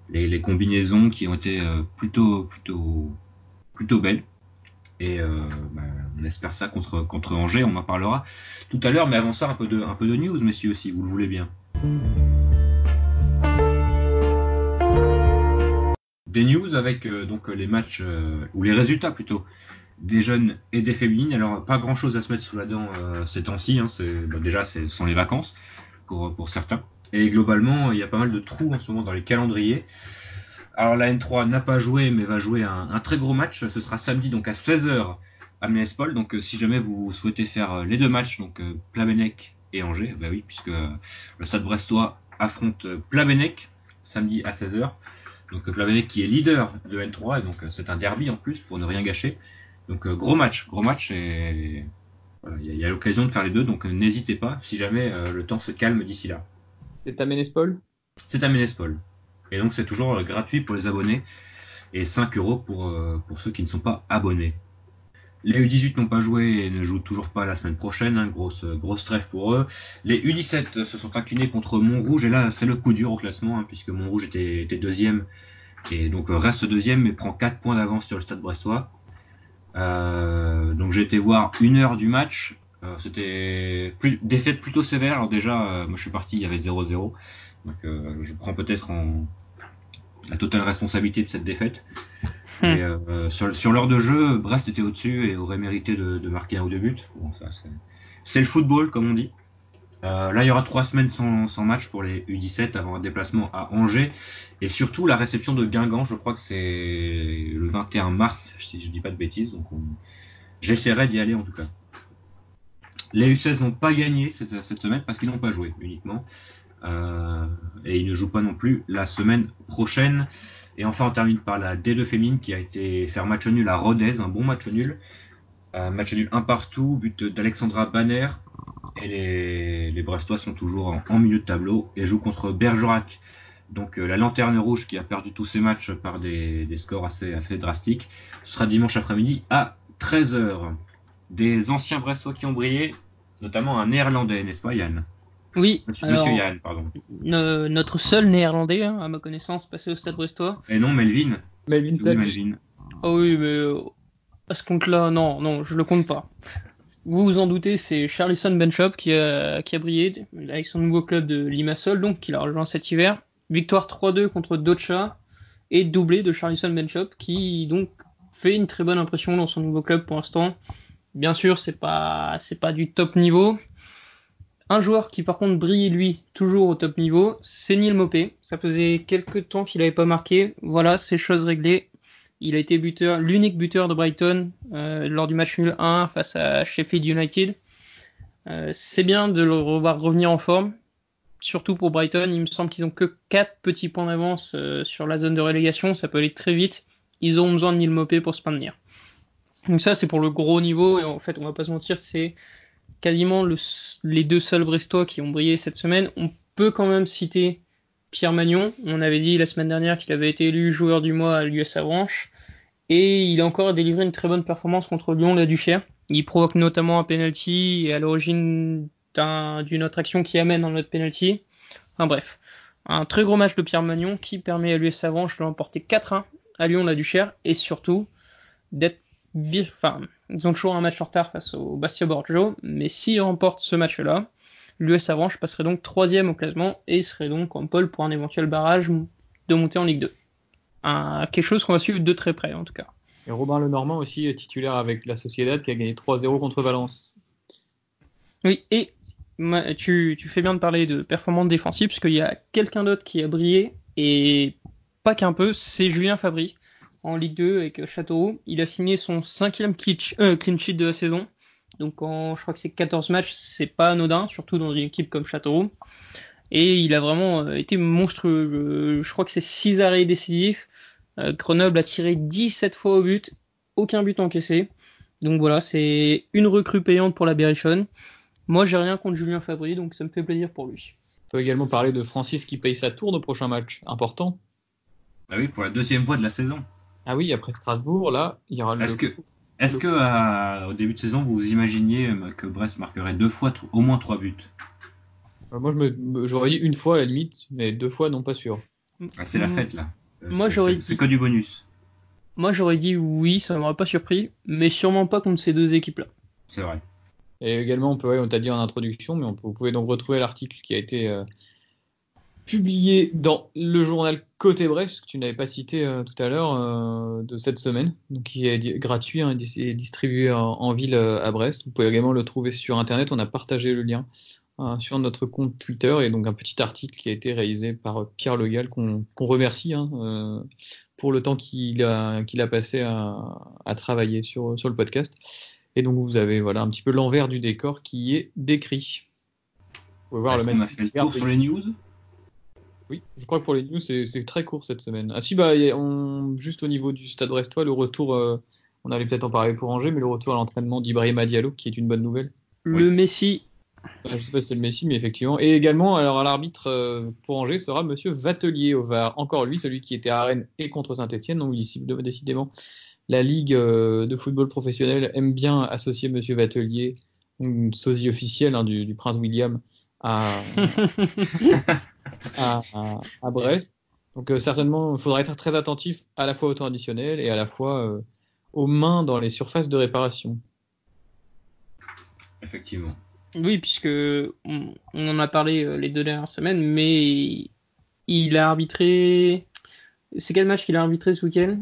les combinaisons qui ont été plutôt belles. Et on espère ça contre Angers, on en parlera tout à l'heure, mais avant ça un peu de news, messieurs, si vous le voulez bien. Des news avec donc les matchs ou les résultats plutôt des jeunes et des féminines. Alors pas grand chose à se mettre sous la dent ces temps-ci, hein, déjà ce sont les vacances pour certains, et globalement il y a pas mal de trous en ce moment dans les calendriers. Alors la N3 n'a pas joué, mais va jouer un très gros match. Ce sera samedi donc à 16h à Ménespol. Donc si jamais vous souhaitez faire les deux matchs, donc Plabennec et Angers, bah oui, puisque le Stade Brestois affronte Plabennec samedi à 16h. Donc Plabennec qui est leader de N3 et donc c'est un derby en plus pour ne rien gâcher. Donc gros match et voilà, il y a l'occasion de faire les deux. Donc n'hésitez pas si jamais le temps se calme d'ici là. C'est à Ménespol ? C'est à Ménespol. Et donc c'est toujours gratuit pour les abonnés et 5€ pour ceux qui ne sont pas abonnés. Les U18 n'ont pas joué et ne jouent toujours pas la semaine prochaine, hein, grosse trêve pour eux. Les U17 se sont inclinés contre Montrouge et là c'est le coup dur au classement, hein, puisque Montrouge était deuxième et donc reste deuxième mais prend 4 points d'avance sur le Stade Brestois. Donc j'ai été voir 1 heure du match, c'était défaite plutôt sévère. Alors déjà moi je suis parti, il y avait 0-0, donc je prends peut-être la totale responsabilité de cette défaite. Et, sur l'heure de jeu, Brest était au-dessus et aurait mérité de marquer 1 ou 2 buts. Bon, ça, c'est le football, comme on dit. Là, il y aura 3 semaines sans match pour les U17 avant un déplacement à Angers. Et surtout, la réception de Guingamp, je crois que c'est le 21 mars, si je dis pas de bêtises. Donc, j'essaierai d'y aller en tout cas. Les U16 n'ont pas gagné cette semaine parce qu'ils n'ont pas joué uniquement. Et ils ne jouent pas non plus la semaine prochaine. Et enfin on termine par la D2 féminine qui a été faire match nul à Rodez, un bon match nul. Match nul 1 partout, but d'Alexandra Banner. Et les Brestois sont toujours en milieu de tableau et jouent contre Bergerac. Donc la lanterne rouge qui a perdu tous ses matchs par des scores assez drastiques. Ce sera dimanche après-midi à 13h. Des anciens Brestois qui ont brillé, notamment un Néerlandais, n'est-ce pas Yann? Oui, Monsieur alors, Yann, pardon. notre seul Néerlandais, à ma connaissance, passé au Stade Brestois. Et non, Melvin. Melvin Oui, Tapie. Melvin. Ah oui, mais à ce compte-là, non, je le compte pas. Vous vous en doutez, c'est Charlison Benchop qui a brillé avec son nouveau club de Limassol, donc qu'il a rejoint cet hiver. Victoire 3-2 contre Docha et doublé de Charlison Benchop qui donc fait une très bonne impression dans son nouveau club pour l'instant. Bien sûr, c'est pas du top niveau. Un joueur qui par contre brille lui toujours au top niveau, c'est Neil Maupay. Ça faisait quelques temps qu'il n'avait pas marqué. Voilà, c'est chose réglée. Il a été l'unique buteur de Brighton lors du match nul 1 face à Sheffield United. C'est bien de le revoir revenir en forme, surtout pour Brighton. Il me semble qu'ils ont que 4 petits points d'avance sur la zone de relégation. Ça peut aller très vite. Ils ont besoin de Neil Maupay pour se maintenir. Donc ça, c'est pour le gros niveau. Et en fait, on va pas se mentir, c'est quasiment les deux seuls Brestois qui ont brillé cette semaine. On peut quand même citer Pierre Magnon. On avait dit la semaine dernière qu'il avait été élu joueur du mois à l'US Avranches. Et il a encore délivré une très bonne performance contre Lyon-la-Duchère. Il provoque notamment un penalty et à l'origine d'une autre action qui amène un autre penalty. Enfin bref, un très gros match de Pierre Magnon qui permet à l'US Avranches de l'emporter 4-1 à Lyon-la-Duchère et surtout d'être ils ont toujours un match en retard face au Bastia Borgio, mais s'ils remportent ce match-là, l'US Avranches passerait donc 3e au classement et serait donc en pole pour un éventuel barrage de montée en Ligue 2. Quelque chose qu'on va suivre de très près en tout cas. Et Robin Lenormand aussi est titulaire avec la Sociedad qui a gagné 3-0 contre Valence. Oui, et tu fais bien de parler de performance défensive, parce qu'il y a quelqu'un d'autre qui a brillé, et pas qu'un peu, c'est Julien Fabry. En Ligue 2 avec Châteauroux. Il a signé son 5e clean sheet de la saison. Donc je crois que c'est 14 matchs, c'est pas anodin, surtout dans une équipe comme Châteauroux. Et il a vraiment été monstrueux. Je crois que c'est 6 arrêts décisifs. Grenoble a tiré 17 fois au but, aucun but encaissé. Donc voilà, c'est une recrue payante pour la Berrichonne. Moi, j'ai rien contre Julien Fabry, donc ça me fait plaisir pour lui. On peut également parler de Francis qui paye sa tourne au prochain match. Important. Ah oui, pour la 2e fois de la saison. Ah oui, après Strasbourg, là, il y aura Est-ce que au début de saison, vous imaginiez que Brest marquerait 2 fois au moins 3 buts? Moi, j'aurais dit une fois à la limite, mais 2 fois, non, pas sûr. C'est la fête, là. C'est que du bonus. Moi, j'aurais dit oui, ça m'aurait pas surpris, mais sûrement pas contre ces deux équipes-là. C'est vrai. Et également, on t'a dit en introduction, mais vous pouvez donc retrouver l'article qui a été publié dans le journal Côté Brest, que tu n'avais pas cité tout à l'heure, de cette semaine, donc qui est gratuit et distribué en ville à Brest. Vous pouvez également le trouver sur Internet. On a partagé le lien sur notre compte Twitter, et donc un petit article qui a été réalisé par Pierre Le Gall, qu'on remercie pour le temps qu'il a passé à travailler sur le podcast. Et donc vous avez un petit peu l'envers du décor qui est décrit. Vous pouvez voir on a fait le tour sur les news. Oui, je crois que pour les news, c'est très court cette semaine. Ah si, juste au niveau du Stade Brestois, le retour, on allait peut-être en parler pour Angers, mais le retour à l'entraînement d'Ibrahima Diallo, qui est une bonne nouvelle. Le Messi. Je sais pas si c'est le Messi, mais effectivement. Et également, alors à l'arbitre pour Angers sera Monsieur Vatelier au VAR. Encore lui, celui qui était à Rennes et contre Saint-Etienne. Donc décidément, la Ligue de football professionnel aime bien associer Monsieur Vatelier, une sosie officielle du prince William, à Brest. Donc certainement, il faudra être très attentif à la fois au temps additionnel et à la fois aux mains dans les surfaces de réparation. Effectivement. Oui, puisque on en a parlé les 2 dernières semaines, mais il a arbitré. C'est quel match qu'il a arbitré ce week-end?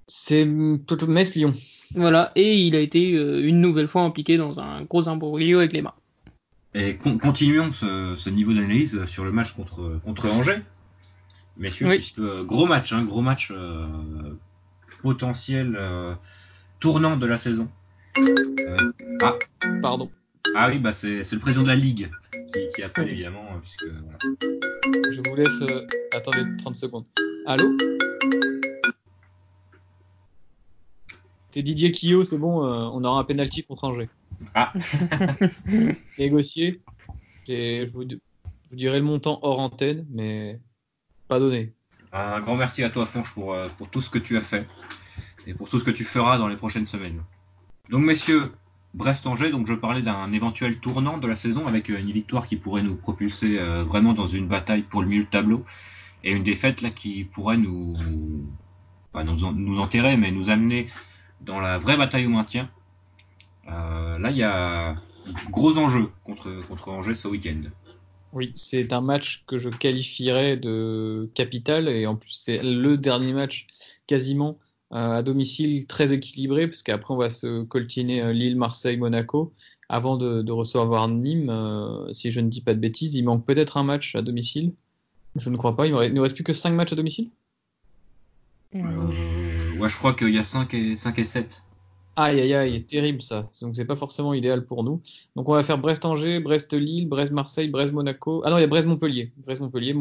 C'est Metz-Lyon. Voilà, et il a été une nouvelle fois impliqué dans un gros imbroglio avec les mains. Et continuons ce niveau d'analyse sur le match contre Angers, messieurs, oui. Puisque gros match potentiel tournant de la saison. Pardon. Ah oui, c'est le président de la Ligue qui appelle évidemment, puisque voilà. Je vous laisse attendez 30 secondes. Allô? T'es Didier Quillot, c'est bon, on aura un penalty contre Angers. Ah. Négocié. Je vous dirai le montant hors antenne, mais pas donné. Un grand merci à toi, Fonche, pour tout ce que tu as fait et pour tout ce que tu feras dans les prochaines semaines. Donc, messieurs, Brest-Angers, donc je parlais d'un éventuel tournant de la saison avec une victoire qui pourrait nous propulser vraiment dans une bataille pour le milieu de tableau et une défaite là qui pourrait nous enterrer, mais nous amener dans la vraie bataille au maintien. Là, il y a gros enjeu contre Angers ce week-end. Oui, c'est un match que je qualifierais de capital et en plus c'est le dernier match quasiment à domicile très équilibré parce qu'après on va se coltiner Lille, Marseille, Monaco avant de recevoir Nîmes. Si je ne dis pas de bêtises, il manque peut-être un match à domicile. Je ne crois pas, il ne reste plus que 5 matchs à domicile. Ouais, je crois qu'il y a 5 et 7. Aïe aïe aïe, terrible ça. Donc c'est pas forcément idéal pour nous. Donc on va faire Brest-Angers, Brest-Lille, Brest-Marseille, Brest-Monaco. Ah non, il y a Brest-Montpellier. Brest-Montpellier,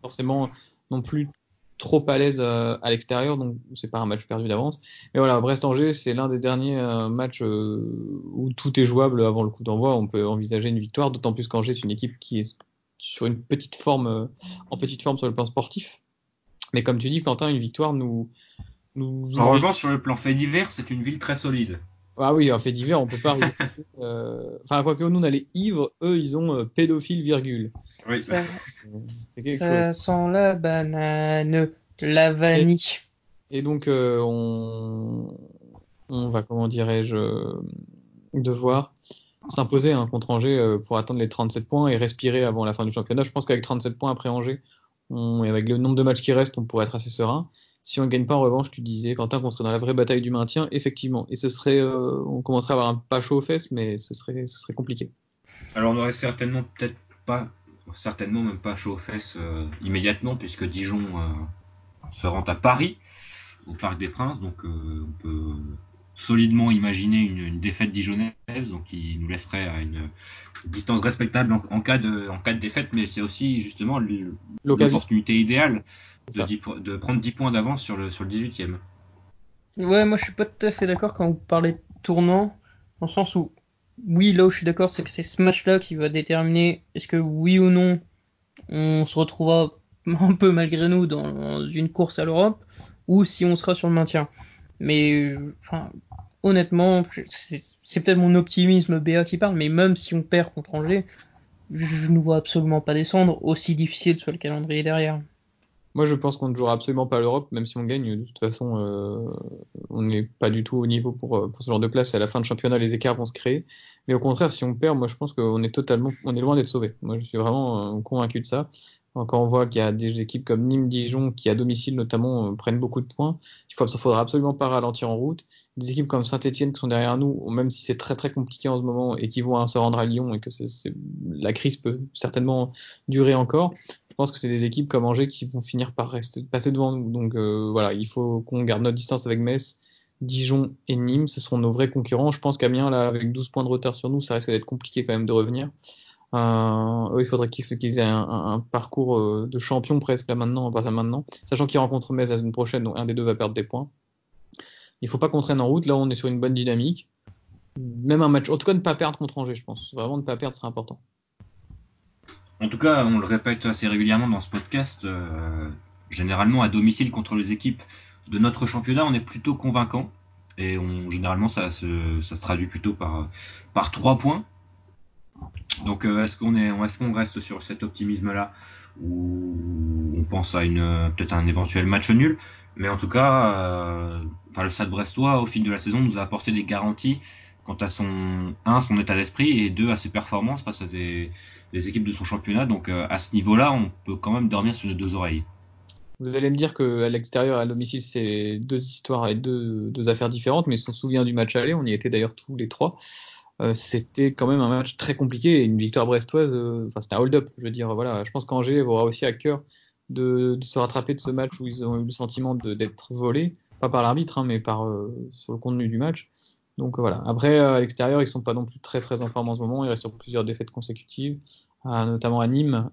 forcément non plus trop à l'aise à l'extérieur, donc c'est pas un match perdu d'avance. Mais voilà, Brest-Angers, c'est l'un des derniers matchs où tout est jouable avant le coup d'envoi. On peut envisager une victoire, d'autant plus qu'Angers est une équipe qui est sur une petite forme, en petite forme sur le plan sportif. Mais comme tu dis, Quentin, une victoire nous En revanche, sur le plan fait divers, c'est une ville très solide. Ah oui, en fait divers, on peut pas arriver. Enfin, quoique nous, on a les ivres, eux, ils ont pédophile, virgule. Oui. Ça sent la banane, la vanille. Et donc, on va, comment dirais-je, devoir s'imposer contre Angers pour atteindre les 37 points et respirer avant la fin du championnat. Je pense qu'avec 37 points après Angers, et avec le nombre de matchs qui restent, on pourrait être assez serein. Si on ne gagne pas en revanche, tu disais, Quentin, qu'on serait dans la vraie bataille du maintien, effectivement. Et ce serait, on commencerait à avoir un pas chaud aux fesses, mais ce serait compliqué. Alors on aurait certainement même pas chaud aux fesses immédiatement, puisque Dijon se rend à Paris, au Parc des Princes, donc on peut solidement imaginer une défaite dijonnaise, donc qui nous laisserait à une distance respectable en cas de défaite, mais c'est aussi justement l'opportunité idéale de prendre 10 points d'avance sur le 18e. Ouais, moi je suis pas tout à fait d'accord quand vous parlez de tournant, dans le sens où, oui, là où je suis d'accord, c'est que c'est ce match-là qui va déterminer est-ce que oui ou non on se retrouvera un peu malgré nous dans une course à l'Europe, ou si on sera sur le maintien. Mais enfin, honnêtement, c'est peut-être mon optimisme BA qui parle, mais même si on perd contre Angers, je ne vois absolument pas descendre, aussi difficile soit le calendrier derrière. Moi, je pense qu'on ne jouera absolument pas l'Europe, même si on gagne. De toute façon, on n'est pas du tout au niveau pour ce genre de place. À la fin de championnat, les écarts vont se créer. Mais au contraire, si on perd, moi, je pense qu'on est loin d'être sauvé. Moi, je suis vraiment convaincu de ça. Quand on voit qu'il y a des équipes comme Nîmes, Dijon, qui à domicile notamment prennent beaucoup de points, faudra absolument pas ralentir en route. Des équipes comme Saint-Etienne qui sont derrière nous, même si c'est très très compliqué en ce moment et qui vont se rendre à Lyon et que la crise peut certainement durer encore. Je pense que c'est des équipes comme Angers qui vont finir par passer devant nous. Donc voilà, il faut qu'on garde notre distance avec Metz, Dijon et Nîmes. Ce seront nos vrais concurrents. Je pense qu'Amiens, là, avec 12 points de retard sur nous, ça risque d'être compliqué quand même de revenir. Eux, il faudrait qu'ils aient un parcours de champion presque là maintenant, sachant qu'ils rencontrent Metz la semaine prochaine, donc un des deux va perdre des points. Il faut pas qu'on traîne en route. Là, on est sur une bonne dynamique. Même un match, en tout cas, ne pas perdre contre Angers, je pense. Vraiment, ne pas perdre, c'est important. En tout cas, on le répète assez régulièrement dans ce podcast, généralement à domicile contre les équipes de notre championnat, on est plutôt convaincant. Et généralement, ça se traduit plutôt par 3 points. Donc est-ce qu'on reste sur cet optimisme-là ou on pense à peut-être un éventuel match nul, mais en tout cas, le Stade Brestois au fil de la saison nous a apporté des garanties quant à son état d'esprit et 2 à ses performances face à des équipes de son championnat. Donc à ce niveau-là, on peut quand même dormir sur les 2 oreilles. Vous allez me dire qu'à l'extérieur et à domicile, c'est 2 histoires et deux affaires différentes, mais si on se souvient du match aller, on y était d'ailleurs tous les 3. C'était quand même un match très compliqué et une victoire brestoise, c'était un hold-up. Je veux dire, voilà, je pense qu'Angers aura aussi à cœur de se rattraper de ce match où ils ont eu le sentiment d'être volés, pas par l'arbitre, mais sur le contenu du match. Donc voilà. Après, à l'extérieur, ils sont pas non plus très très en forme en ce moment. Ils restent sur plusieurs défaites consécutives, notamment à Nîmes,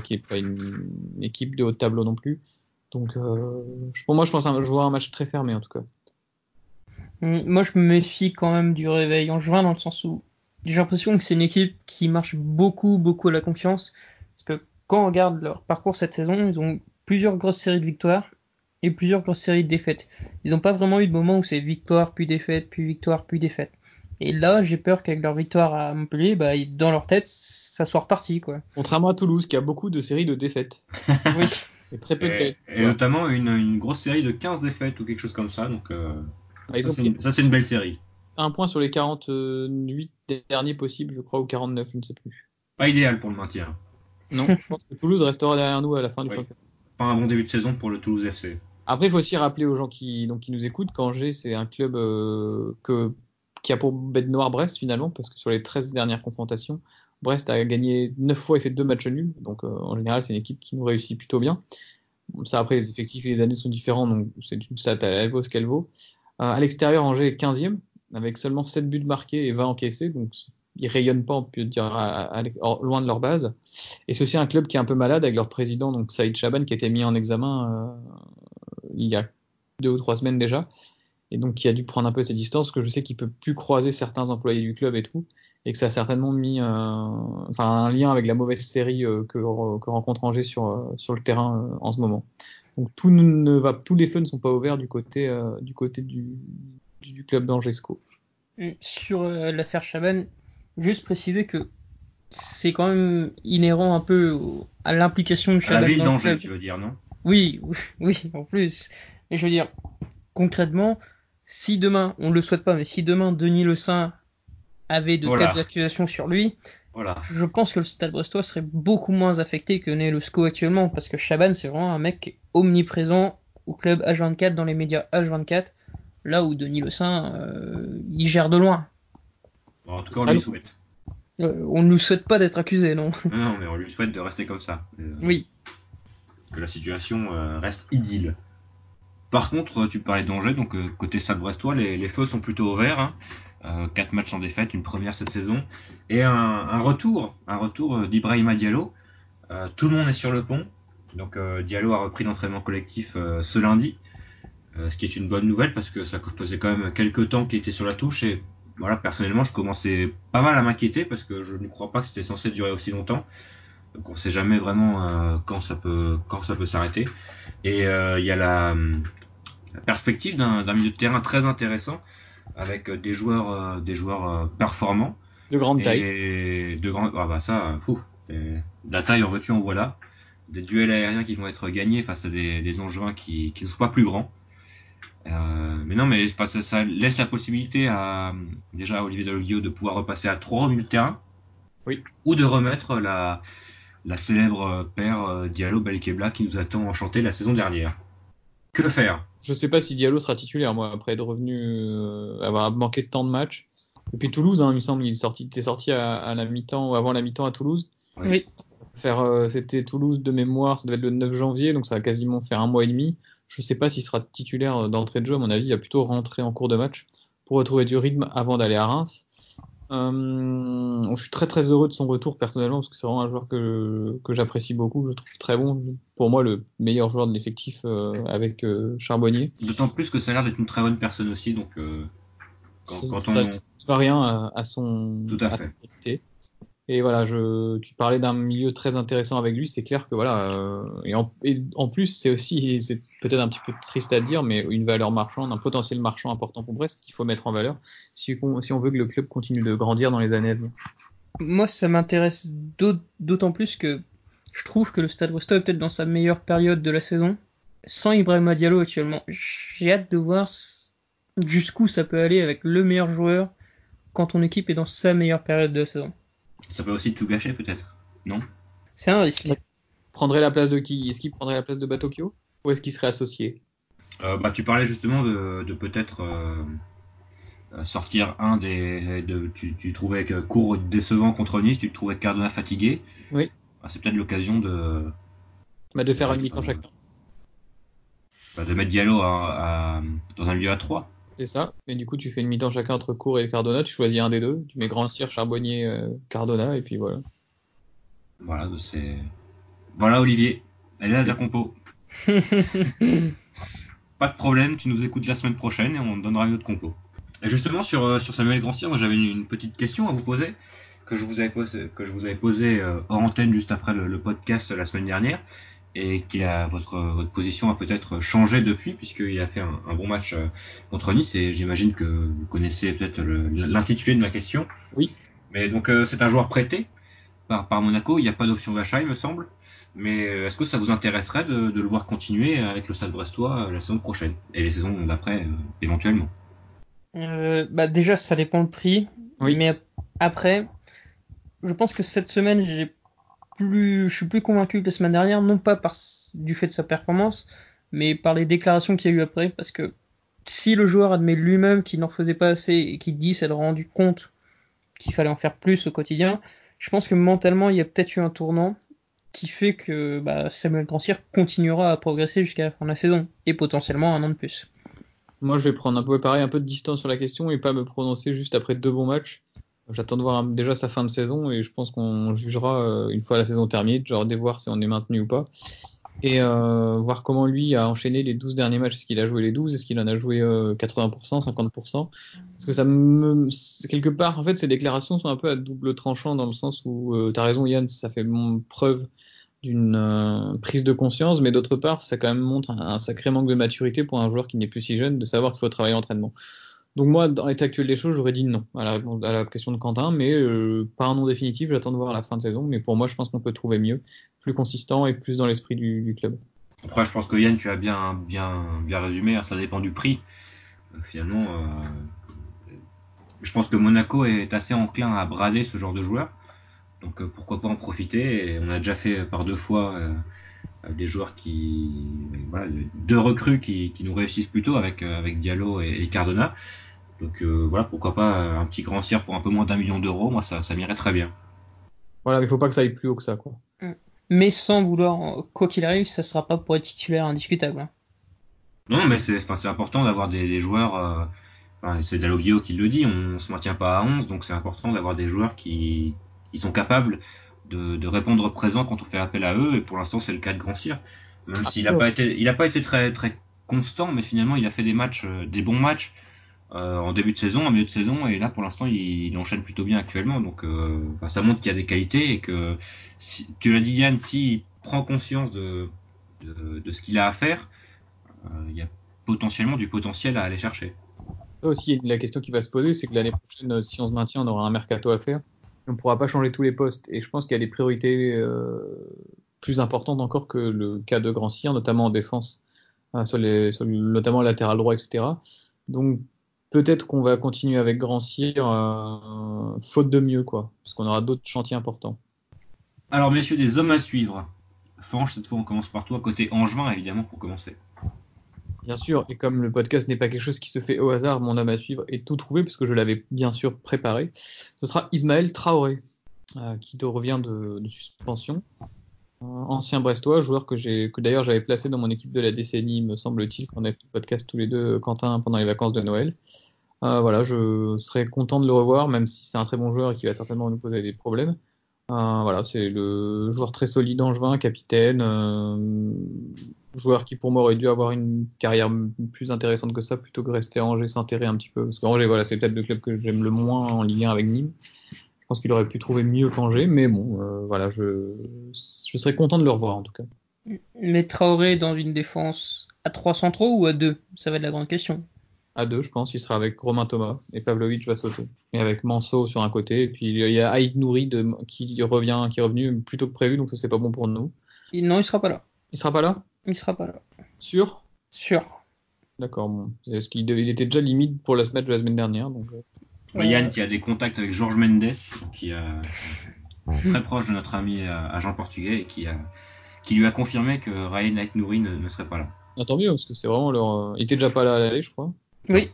qui est pas une équipe de haut de tableau non plus. Donc pour moi, je pense que je vois un match très fermé en tout cas. Moi, je me méfie quand même du réveil en juin, dans le sens où j'ai l'impression que c'est une équipe qui marche beaucoup, beaucoup à la confiance. Parce que quand on regarde leur parcours cette saison, ils ont plusieurs grosses séries de victoires et plusieurs grosses séries de défaites. Ils n'ont pas vraiment eu de moment où c'est victoire, puis défaite, puis victoire, puis défaite. Et là, j'ai peur qu'avec leur victoire à Montpellier, dans leur tête, ça soit reparti, quoi. Contrairement à Toulouse, qui a beaucoup de séries de défaites. Oui. Et très peu de séries. Et notamment une grosse série de 15 défaites ou quelque chose comme ça. Donc, Ils ont pris ça, c'est une belle série. un point sur les 48 derniers possibles, je crois, ou 49, je ne sais plus. Pas idéal pour le maintien. Non, je pense que Toulouse restera derrière nous à la fin du championnat. Pas un bon début de saison pour le Toulouse FC. Après, il faut aussi rappeler aux gens qui nous écoutent qu'Angers, c'est un club qui a pour bête noire Brest, finalement, parce que sur les 13 dernières confrontations, Brest a gagné 9 fois et fait 2 matchs nuls. Donc, en général, c'est une équipe qui nous réussit plutôt bien. Bon, ça, après, les effectifs et les années sont différents, donc c'est une stat, elle vaut ce qu'elle vaut. À l'extérieur, Angers est 15e, avec seulement 7 buts marqués et 20 encaissés. Donc, ils rayonnent pas, on peut dire, loin de leur base. Et c'est aussi un club qui est un peu malade avec leur président, donc Saïd Chaban, qui a été mis en examen il y a 2 ou 3 semaines déjà, et donc qui a dû prendre un peu ses distances, parce que je sais qu'il peut plus croiser certains employés du club et tout, et que ça a certainement mis un lien avec la mauvaise série que rencontre Angers sur le terrain en ce moment. Donc tous les feux ne sont pas ouverts du côté du club d'Angesco. Sur l'affaire Chaban, juste préciser que c'est quand même inhérent un peu à l'implication de Chaban. À la ville d'Angers, tu veux dire, non ? Oui, en plus. Mais je veux dire, concrètement, si demain, on le souhaite pas, mais si demain Denis Le Saint avait de telles accusations sur lui, je pense que le Stade Brestois serait beaucoup moins affecté que n'est le SCO actuellement, parce que Chaban, c'est vraiment un mec omniprésent au club H24, dans les médias H24, là où Denis Le Saint, il gère de loin. Bon, en tout cas, on lui souhaite. On ne lui souhaite pas d'être accusé, non. Non, mais on lui souhaite de rester comme ça. Oui. Que la situation reste idylle. Par contre, tu parlais d'Angers, donc côté Stade Brestois, les feux sont plutôt ouverts. 4 matchs sans défaite, une première cette saison, et un retour d'Ibrahima Diallo. Tout le monde est sur le pont. Donc Diallo a repris l'entraînement collectif ce lundi, ce qui est une bonne nouvelle parce que ça faisait quand même quelques temps qu'il était sur la touche, et voilà, personnellement je commençais pas mal à m'inquiéter parce que je ne crois pas que c'était censé durer aussi longtemps. Donc on sait jamais vraiment quand ça peut s'arrêter. Et il y a la perspective d'un milieu de terrain très intéressant avec des joueurs performants. De grande taille. Et de grande, la taille en veux-tu en voilà. Des duels aériens qui vont être gagnés face à des Angevins qui ne sont pas plus grands. Mais ça laisse la possibilité à Olivier Dalloglio de pouvoir repasser à 3 au milieu de terrain. Oui. Ou de remettre la célèbre paire Diallo-Belkebla qui nous attend enchanté la saison dernière. Que faire ? Je sais pas si Diallo sera titulaire, moi, après être revenu avoir manqué de temps de match. Depuis Toulouse, il me semble, il était sorti à la mi-temps ou avant la mi-temps à Toulouse. Oui. C'était Toulouse de mémoire, ça devait être le 9 janvier, donc ça va quasiment faire 1 mois et demi. Je sais pas s'il sera titulaire d'entrée de jeu, à mon avis, il va plutôt rentrer en cours de match pour retrouver du rythme avant d'aller à Reims. Je suis très très heureux de son retour personnellement parce que c'est vraiment un joueur que j'apprécie beaucoup, je trouve très bon, pour moi le meilleur joueur de l'effectif avec Charbonnier. D'autant plus que ça a l'air d'être une très bonne personne aussi, donc ça ne va rien à son qualité. Et voilà, tu parlais d'un milieu très intéressant avec lui, c'est clair que voilà, et en plus c'est peut-être un petit peu triste à dire, mais une valeur marchande, un potentiel marchand important pour Brest qu'il faut mettre en valeur si on veut que le club continue de grandir dans les années à venir. Moi, ça m'intéresse d'autant plus que je trouve que le Stade Brestois est peut-être dans sa meilleure période de la saison, sans Ibrahima Diallo actuellement. J'ai hâte de voir jusqu'où ça peut aller avec le meilleur joueur quand ton équipe est dans sa meilleure période de la saison. Ça peut aussi tout gâcher, peut-être, non ? C'est un risque. Prendrait la place de qui ? Est-ce qu'il prendrait la place de Batokyo ? Ou est-ce qu'il serait associé ? Tu parlais justement de peut-être sortir tu trouvais que Cour décevant contre Nice, tu trouvais Cardona fatigué. Oui. C'est peut-être l'occasion de faire une mi-temps chacun. De mettre Diallo dans un milieu à 3. C'est ça, et du coup tu fais une mi-temps chacun entre Cour et Cardona, tu choisis un des deux, tu mets Grand Cyr, Charbonnier, Cardona, et puis voilà. Voilà Olivier, elle est là ta compo. Pas de problème, tu nous écoutes la semaine prochaine et on te donnera une autre compo. Et justement, sur Samuel Grandsir, moi j'avais une petite question à vous poser, que je vous avais posée hors antenne juste après le podcast la semaine dernière, et votre position a peut-être changé depuis, puisqu'il a fait un bon match contre Nice, et j'imagine que vous connaissez peut-être l'intitulé de ma question. Oui. Mais donc c'est un joueur prêté par Monaco, il n'y a pas d'option d'achat, il me semble. Mais est-ce que ça vous intéresserait de le voir continuer avec le Stade Brestois la saison prochaine et les saisons d'après éventuellement? Déjà, ça dépend le prix. Oui. Mais après, je pense que cette semaine, je suis plus convaincu que la semaine dernière, non pas du fait de sa performance, mais par les déclarations qu'il y a eu après. Parce que si le joueur admet lui-même qu'il n'en faisait pas assez et qu'il dit s'être rendu compte qu'il fallait en faire plus au quotidien, je pense que mentalement, il y a peut-être eu un tournant qui fait que Samuel Grandsir continuera à progresser jusqu'à la fin de la saison et potentiellement un an de plus. Moi, je vais prendre un peu de distance sur la question et pas me prononcer juste après 2 bons matchs. J'attends de voir déjà sa fin de saison et je pense qu'on jugera une fois la saison terminée, genre de voir si on est maintenu ou pas. Et voir comment lui a enchaîné les 12 derniers matchs. Est-ce qu'il a joué les 12? Est-ce qu'il en a joué 80%, 50%? Parce que quelque part, en fait, ces déclarations sont un peu à double tranchant dans le sens où t'as raison, Yann, ça fait preuve d'une prise de conscience, mais d'autre part, ça quand même montre un sacré manque de maturité pour un joueur qui n'est plus si jeune, de savoir qu'il faut travailler en entraînement. Donc moi, dans l'état actuel des choses, j'aurais dit non à la question de Quentin, mais pas un non définitif, j'attends de voir à la fin de saison, mais pour moi, je pense qu'on peut trouver mieux, plus consistant et plus dans l'esprit du club. Après, je pense que Yann, tu as bien résumé, hein, ça dépend du prix. Finalement, je pense que Monaco est assez enclin à brader ce genre de joueur. Donc pourquoi pas en profiter. Et on a déjà fait par 2 fois des joueurs voilà, 2 recrues qui nous réussissent plutôt avec Diallo et Cardona. Donc voilà, pourquoi pas un petit Grandsir pour un peu moins d'1 million d'euros. Moi, ça m'irait très bien. Voilà, mais il faut pas que ça aille plus haut que ça, quoi. Mais sans vouloir, quoi qu'il arrive, ça sera pas pour être titulaire indiscutable. Hein. Non, mais c'est important d'avoir des joueurs. C'est Dalloglio qui le dit, on se maintient pas à 11, donc c'est important d'avoir des joueurs qui sont capables de répondre présent quand on fait appel à eux, et pour l'instant c'est le cas de Grandsir. Même s'il n'a pas été très, très constant, mais finalement il a fait des bons matchs en début de saison, en milieu de saison, et là pour l'instant il enchaîne plutôt bien actuellement, donc ça montre qu'il y a des qualités, et que, tu l'as dit Yann, s'il prend conscience de ce qu'il a à faire, il y a potentiellement du potentiel à aller chercher. Aussi, la question qui va se poser, c'est que l'année prochaine, si on se maintient, on aura un mercato à faire. On ne pourra pas changer tous les postes. Et je pense qu'il y a des priorités plus importantes encore que le cas de Grandsir, notamment en défense, notamment latéral droit, etc. Donc peut-être qu'on va continuer avec Grandsir, faute de mieux, quoi, parce qu'on aura d'autres chantiers importants. Alors messieurs, des hommes à suivre. Fange, cette fois on commence par toi, côté Angevin évidemment pour commencer. Bien sûr, et comme le podcast n'est pas quelque chose qui se fait au hasard, mon homme à suivre est tout trouvé, puisque je l'avais bien sûr préparé. Ce sera Ismaël Traoré, qui revient de suspension. Ancien Brestois, joueur que d'ailleurs j'avais placé dans mon équipe de la décennie, me semble-t-il, quand on a fait le podcast tous les deux, Quentin, pendant les vacances de Noël. Voilà, je serais content de le revoir, même si c'est un très bon joueur et qui va certainement nous poser des problèmes. Voilà, c'est le joueur très solide angevin, capitaine, joueur qui pour moi aurait dû avoir une carrière plus intéressante que ça, plutôt que rester à Angers, s'enterrer un petit peu. Parce qu'Angers, voilà, c'est peut-être le club que j'aime le moins en Ligue 1 avec Nîmes. Je pense qu'il aurait pu trouver mieux qu'Angers, mais bon, voilà, je serais content de le revoir en tout cas. Mais Traoré dans une défense à 3 centraux ou à 2? Ça va être la grande question. À 2, je pense, il sera avec Romain Thomas et Pavlovic va sauter. Et avec Manso sur un côté, et puis il y a Aïd Nouri qui est revenu plus tôt que prévu, donc ça c'est pas bon pour nous. Non, il sera pas là. Il sera pas là? Il sera pas là. Sûr? Sûr. D'accord, bon. Parce qu'il était déjà limite pour le match de la semaine dernière. Donc... Yann qui a des contacts avec Jorge Mendes, qui est très proche de notre ami agent portugais, et qui lui a confirmé que Ryan Aïd Nouri ne serait pas là. Ah, tant mieux, parce que c'est vraiment leur... Il était déjà pas là à l'aller, je crois. Oui,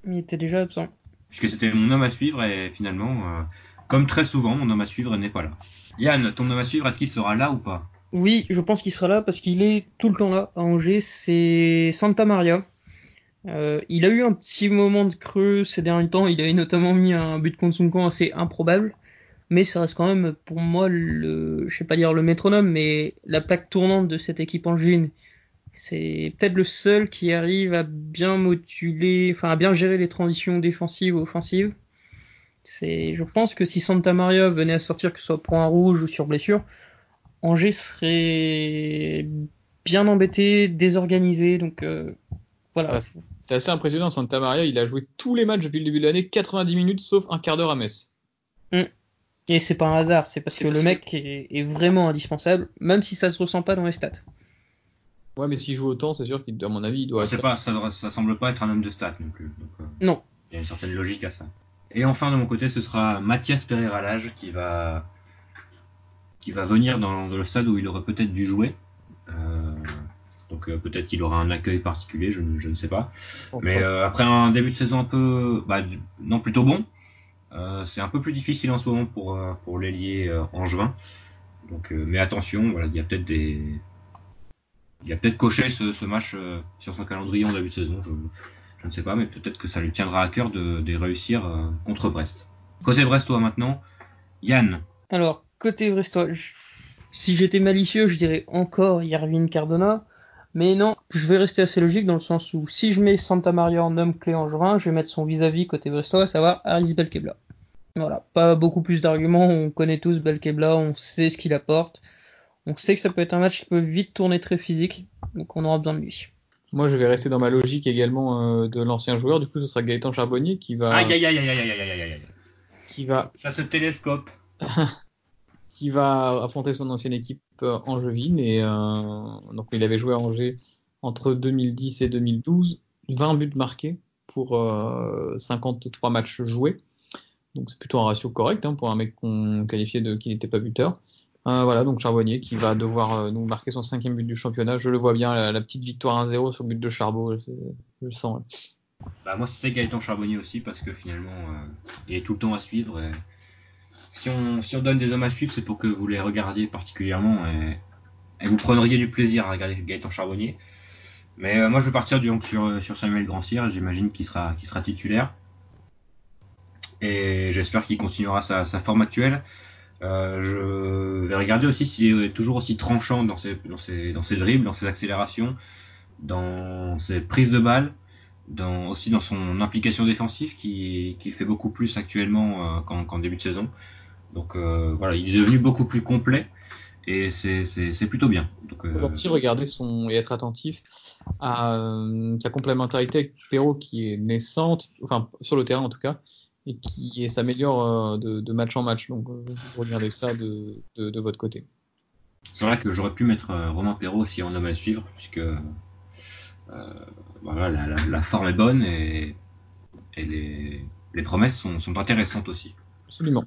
il était déjà absent. Puisque c'était mon homme à suivre, et finalement, comme très souvent, mon homme à suivre n'est pas là. Yann, ton homme à suivre, est-ce qu'il sera là ou pas? Oui, je pense qu'il sera là parce qu'il est tout le temps là à Angers, c'est Santa Maria. Il a eu un petit moment de creux ces derniers temps, il avait notamment mis un but contre son camp assez improbable, mais ça reste quand même pour moi je sais pas dire le métronome, mais la plaque tournante de cette équipe angevine C'est peut-être le seul qui arrive à bien moduler, enfin à bien gérer les transitions défensives ou offensives. Je pense que si Santa Maria venait à sortir, que ce soit point rouge ou sur blessure, Angers serait bien embêté, désorganisé, donc voilà. C'est assez impressionnant, Santa Maria, il a joué tous les matchs depuis le début de l'année, 90 minutes, sauf un quart d'heure à Metz. Et c'est pas un hasard, c'est parce que le mec est vraiment indispensable, même si ça se ressent pas dans les stats. Ouais, mais s'il joue autant, c'est sûr qu'à mon avis, il doit ça semble pas être un homme de stats non plus. Donc, non. Il y a une certaine logique à ça. Et enfin, de mon côté, ce sera Mathias Pereira-Lage qui va venir dans le stade où il aurait peut-être dû jouer. Donc peut-être qu'il aura un accueil particulier, je ne sais pas. Mais après un début de saison un peu, plutôt bon, c'est un peu plus difficile en ce moment pour l'ailier angevin. Donc, mais attention, voilà, il y a peut-être coché ce match sur son calendrier en début de saison. Je ne sais pas, mais peut-être que ça lui tiendra à cœur de réussir contre Brest. Côté brestois maintenant, Yann. Alors, côté brestois, si j'étais malicieux, je dirais encore Yervin Cardona. Mais non, je vais rester assez logique dans le sens où si je mets Santa Maria en homme clé angevin, je vais mettre son vis-à-vis côté brestois, à savoir Aris Belkebla. Voilà, pas beaucoup plus d'arguments, on connaît tous Belkebla, on sait ce qu'il apporte. On sait que ça peut être un match qui peut vite tourner très physique, donc on aura besoin de lui. Moi, je vais rester dans ma logique également de l'ancien joueur. Du coup, ce sera Gaëtan Charbonnier qui va. Qui va. Ça se télescope. Qui va affronter son ancienne équipe angevine. Et donc, il avait joué à Angers entre 2010 et 2012. 20 buts marqués pour 53 matchs joués. Donc, c'est plutôt un ratio correct pour un mec qu'on qualifiait qui n'était pas buteur. Voilà, donc Charbonnier qui va devoir nous marquer son 5e but du championnat. Je le vois bien, la petite victoire 1-0 sur le but de Charbot, je le sens. Moi, c'était Gaëtan Charbonnier aussi, parce que finalement, il est tout le temps à suivre. Et si on donne des hommes à suivre, c'est pour que vous les regardiez particulièrement et vous prendriez du plaisir à regarder Gaëtan Charbonnier. Mais moi, je vais partir sur Samuel Grandsir. J'imagine qu'il sera titulaire. Et j'espère qu'il continuera sa forme actuelle. Je vais regarder aussi s'il est toujours aussi tranchant dans ses dribbles, dans ses accélérations, dans ses prises de balles, aussi dans son implication défensive qui fait beaucoup plus actuellement qu'en début de saison. Donc voilà, il est devenu beaucoup plus complet et c'est plutôt bien. Donc, aussi regarder et être attentif à sa complémentarité avec Perrault qui est naissante, enfin sur le terrain en tout cas, et qui s'améliore de match en match. Donc, vous regardez ça de votre côté. C'est vrai que j'aurais pu mettre Romain Perrault aussi en homme à suivre, puisque la forme est bonne et les promesses sont intéressantes aussi. Absolument.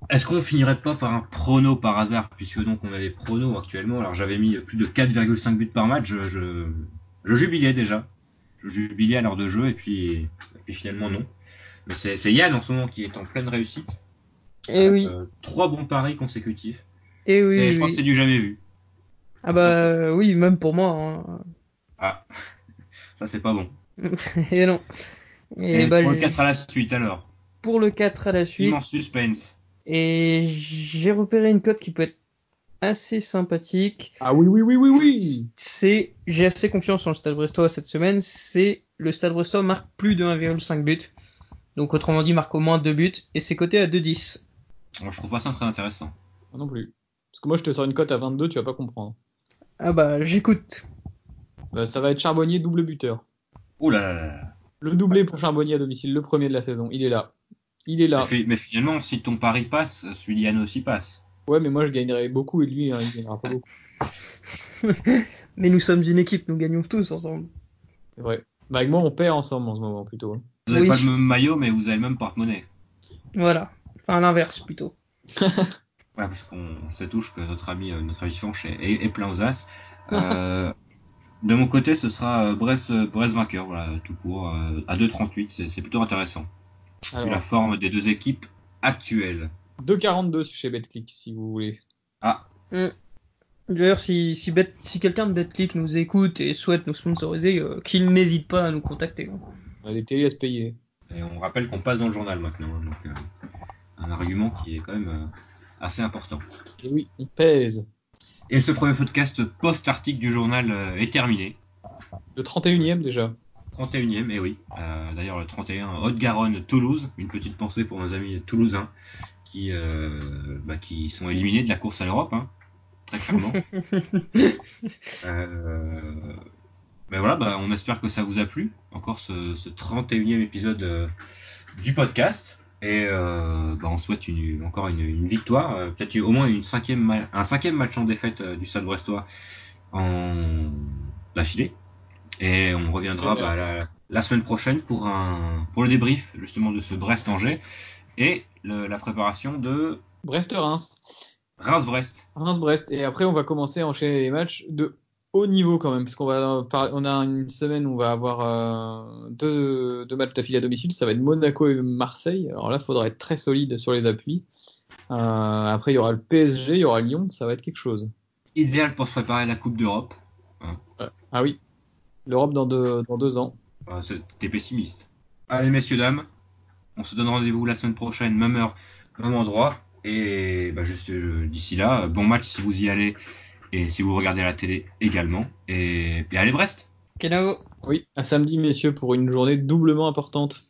Est-ce qu'on finirait pas par un prono par hasard, puisque donc on a des pronos actuellement. Alors j'avais mis plus de 4,5 buts par match, je jubilais déjà. Je jubilais à l'heure de jeu et puis finalement non. Mais c'est Yann en ce moment qui est en pleine réussite. Et oui. 3 bons paris consécutifs. Et oui. Je crois que c'est du jamais vu. Ah bah oui, même pour moi. Ah, ça c'est pas bon. Et non. Et pour le 4 à la suite alors. Pour le 4 à la suite. Immense suspense. Et j'ai repéré une cote qui peut être assez sympathique. Ah oui. J'ai assez confiance en le Stade Brestois cette semaine. C'est le Stade Brestois marque plus de 1,5 but. Donc autrement dit, marque au moins 2 buts. Et c'est coté à 2,10. Je trouve pas ça très intéressant. Non plus. Parce que moi je te sors une cote à 22, tu vas pas comprendre. Ah bah j'écoute. Ça va être Charbonnier double buteur. Ouh là là. Le doublé pour Charbonnier à domicile, le premier de la saison. Il est là. Mais finalement, si ton pari passe, celui d'Yann aussi passe. Ouais, mais moi je gagnerai beaucoup et lui, il gagnera pas beaucoup. Mais nous sommes une équipe, nous gagnons tous ensemble. C'est vrai. Avec moi, on perd ensemble en ce moment plutôt. Vous n'avez pas le même maillot, mais vous avez le même porte-monnaie. Voilà. Enfin, l'inverse plutôt. Ouais, parce qu'on se touche que notre ami Fanch est plein aux as. De mon côté, ce sera Brest vainqueur, voilà, tout court, à 2,38. C'est plutôt intéressant. Vu la forme des deux équipes actuelles. 2,42 chez BetClick, si vous voulez. Ah. D'ailleurs, si quelqu'un de BetClick nous écoute et souhaite nous sponsoriser, qu'il n'hésite pas à nous contacter. On a des télés à se payer. Et on rappelle qu'on passe dans le journal maintenant, donc un argument qui est quand même assez important. Et oui, on pèse. Et ce premier podcast post-article du journal est terminé. Le 31e déjà. 31e, et oui. D'ailleurs, le 31, Haute-Garonne-Toulouse. Une petite pensée pour nos amis toulousains qui sont éliminés de la course à l'Europe, hein, très clairement. Ben voilà, on espère que ça vous a plu. Encore ce 31e épisode du podcast. Et on souhaite encore une victoire, peut-être au moins un cinquième match en défaite du Stade Brestois en d'affilée. Et on reviendra la semaine prochaine pour le débrief justement de ce Brest-Angers et la préparation de Brest-Reims. Reims-Brest. Reims-Brest. Et après, on va commencer à enchaîner les matchs de haut niveau quand même, parce qu'on on a une semaine où on va avoir deux matchs d'affilée à domicile. Ça va être Monaco et Marseille. Alors là, il faudra être très solide sur les appuis. Après, il y aura le PSG, il y aura Lyon. Ça va être quelque chose. Idéal pour se préparer à la Coupe d'Europe. Hein. Ah oui, l'Europe dans 2 ans. T'es pessimiste. Allez, messieurs, dames, on se donne rendez-vous la semaine prochaine, même heure, même endroit. Et juste d'ici là, bon match si vous y allez. Et si vous regardez à la télé également. Et allez Brest. Kenavo. Oui, à samedi messieurs pour une journée doublement importante.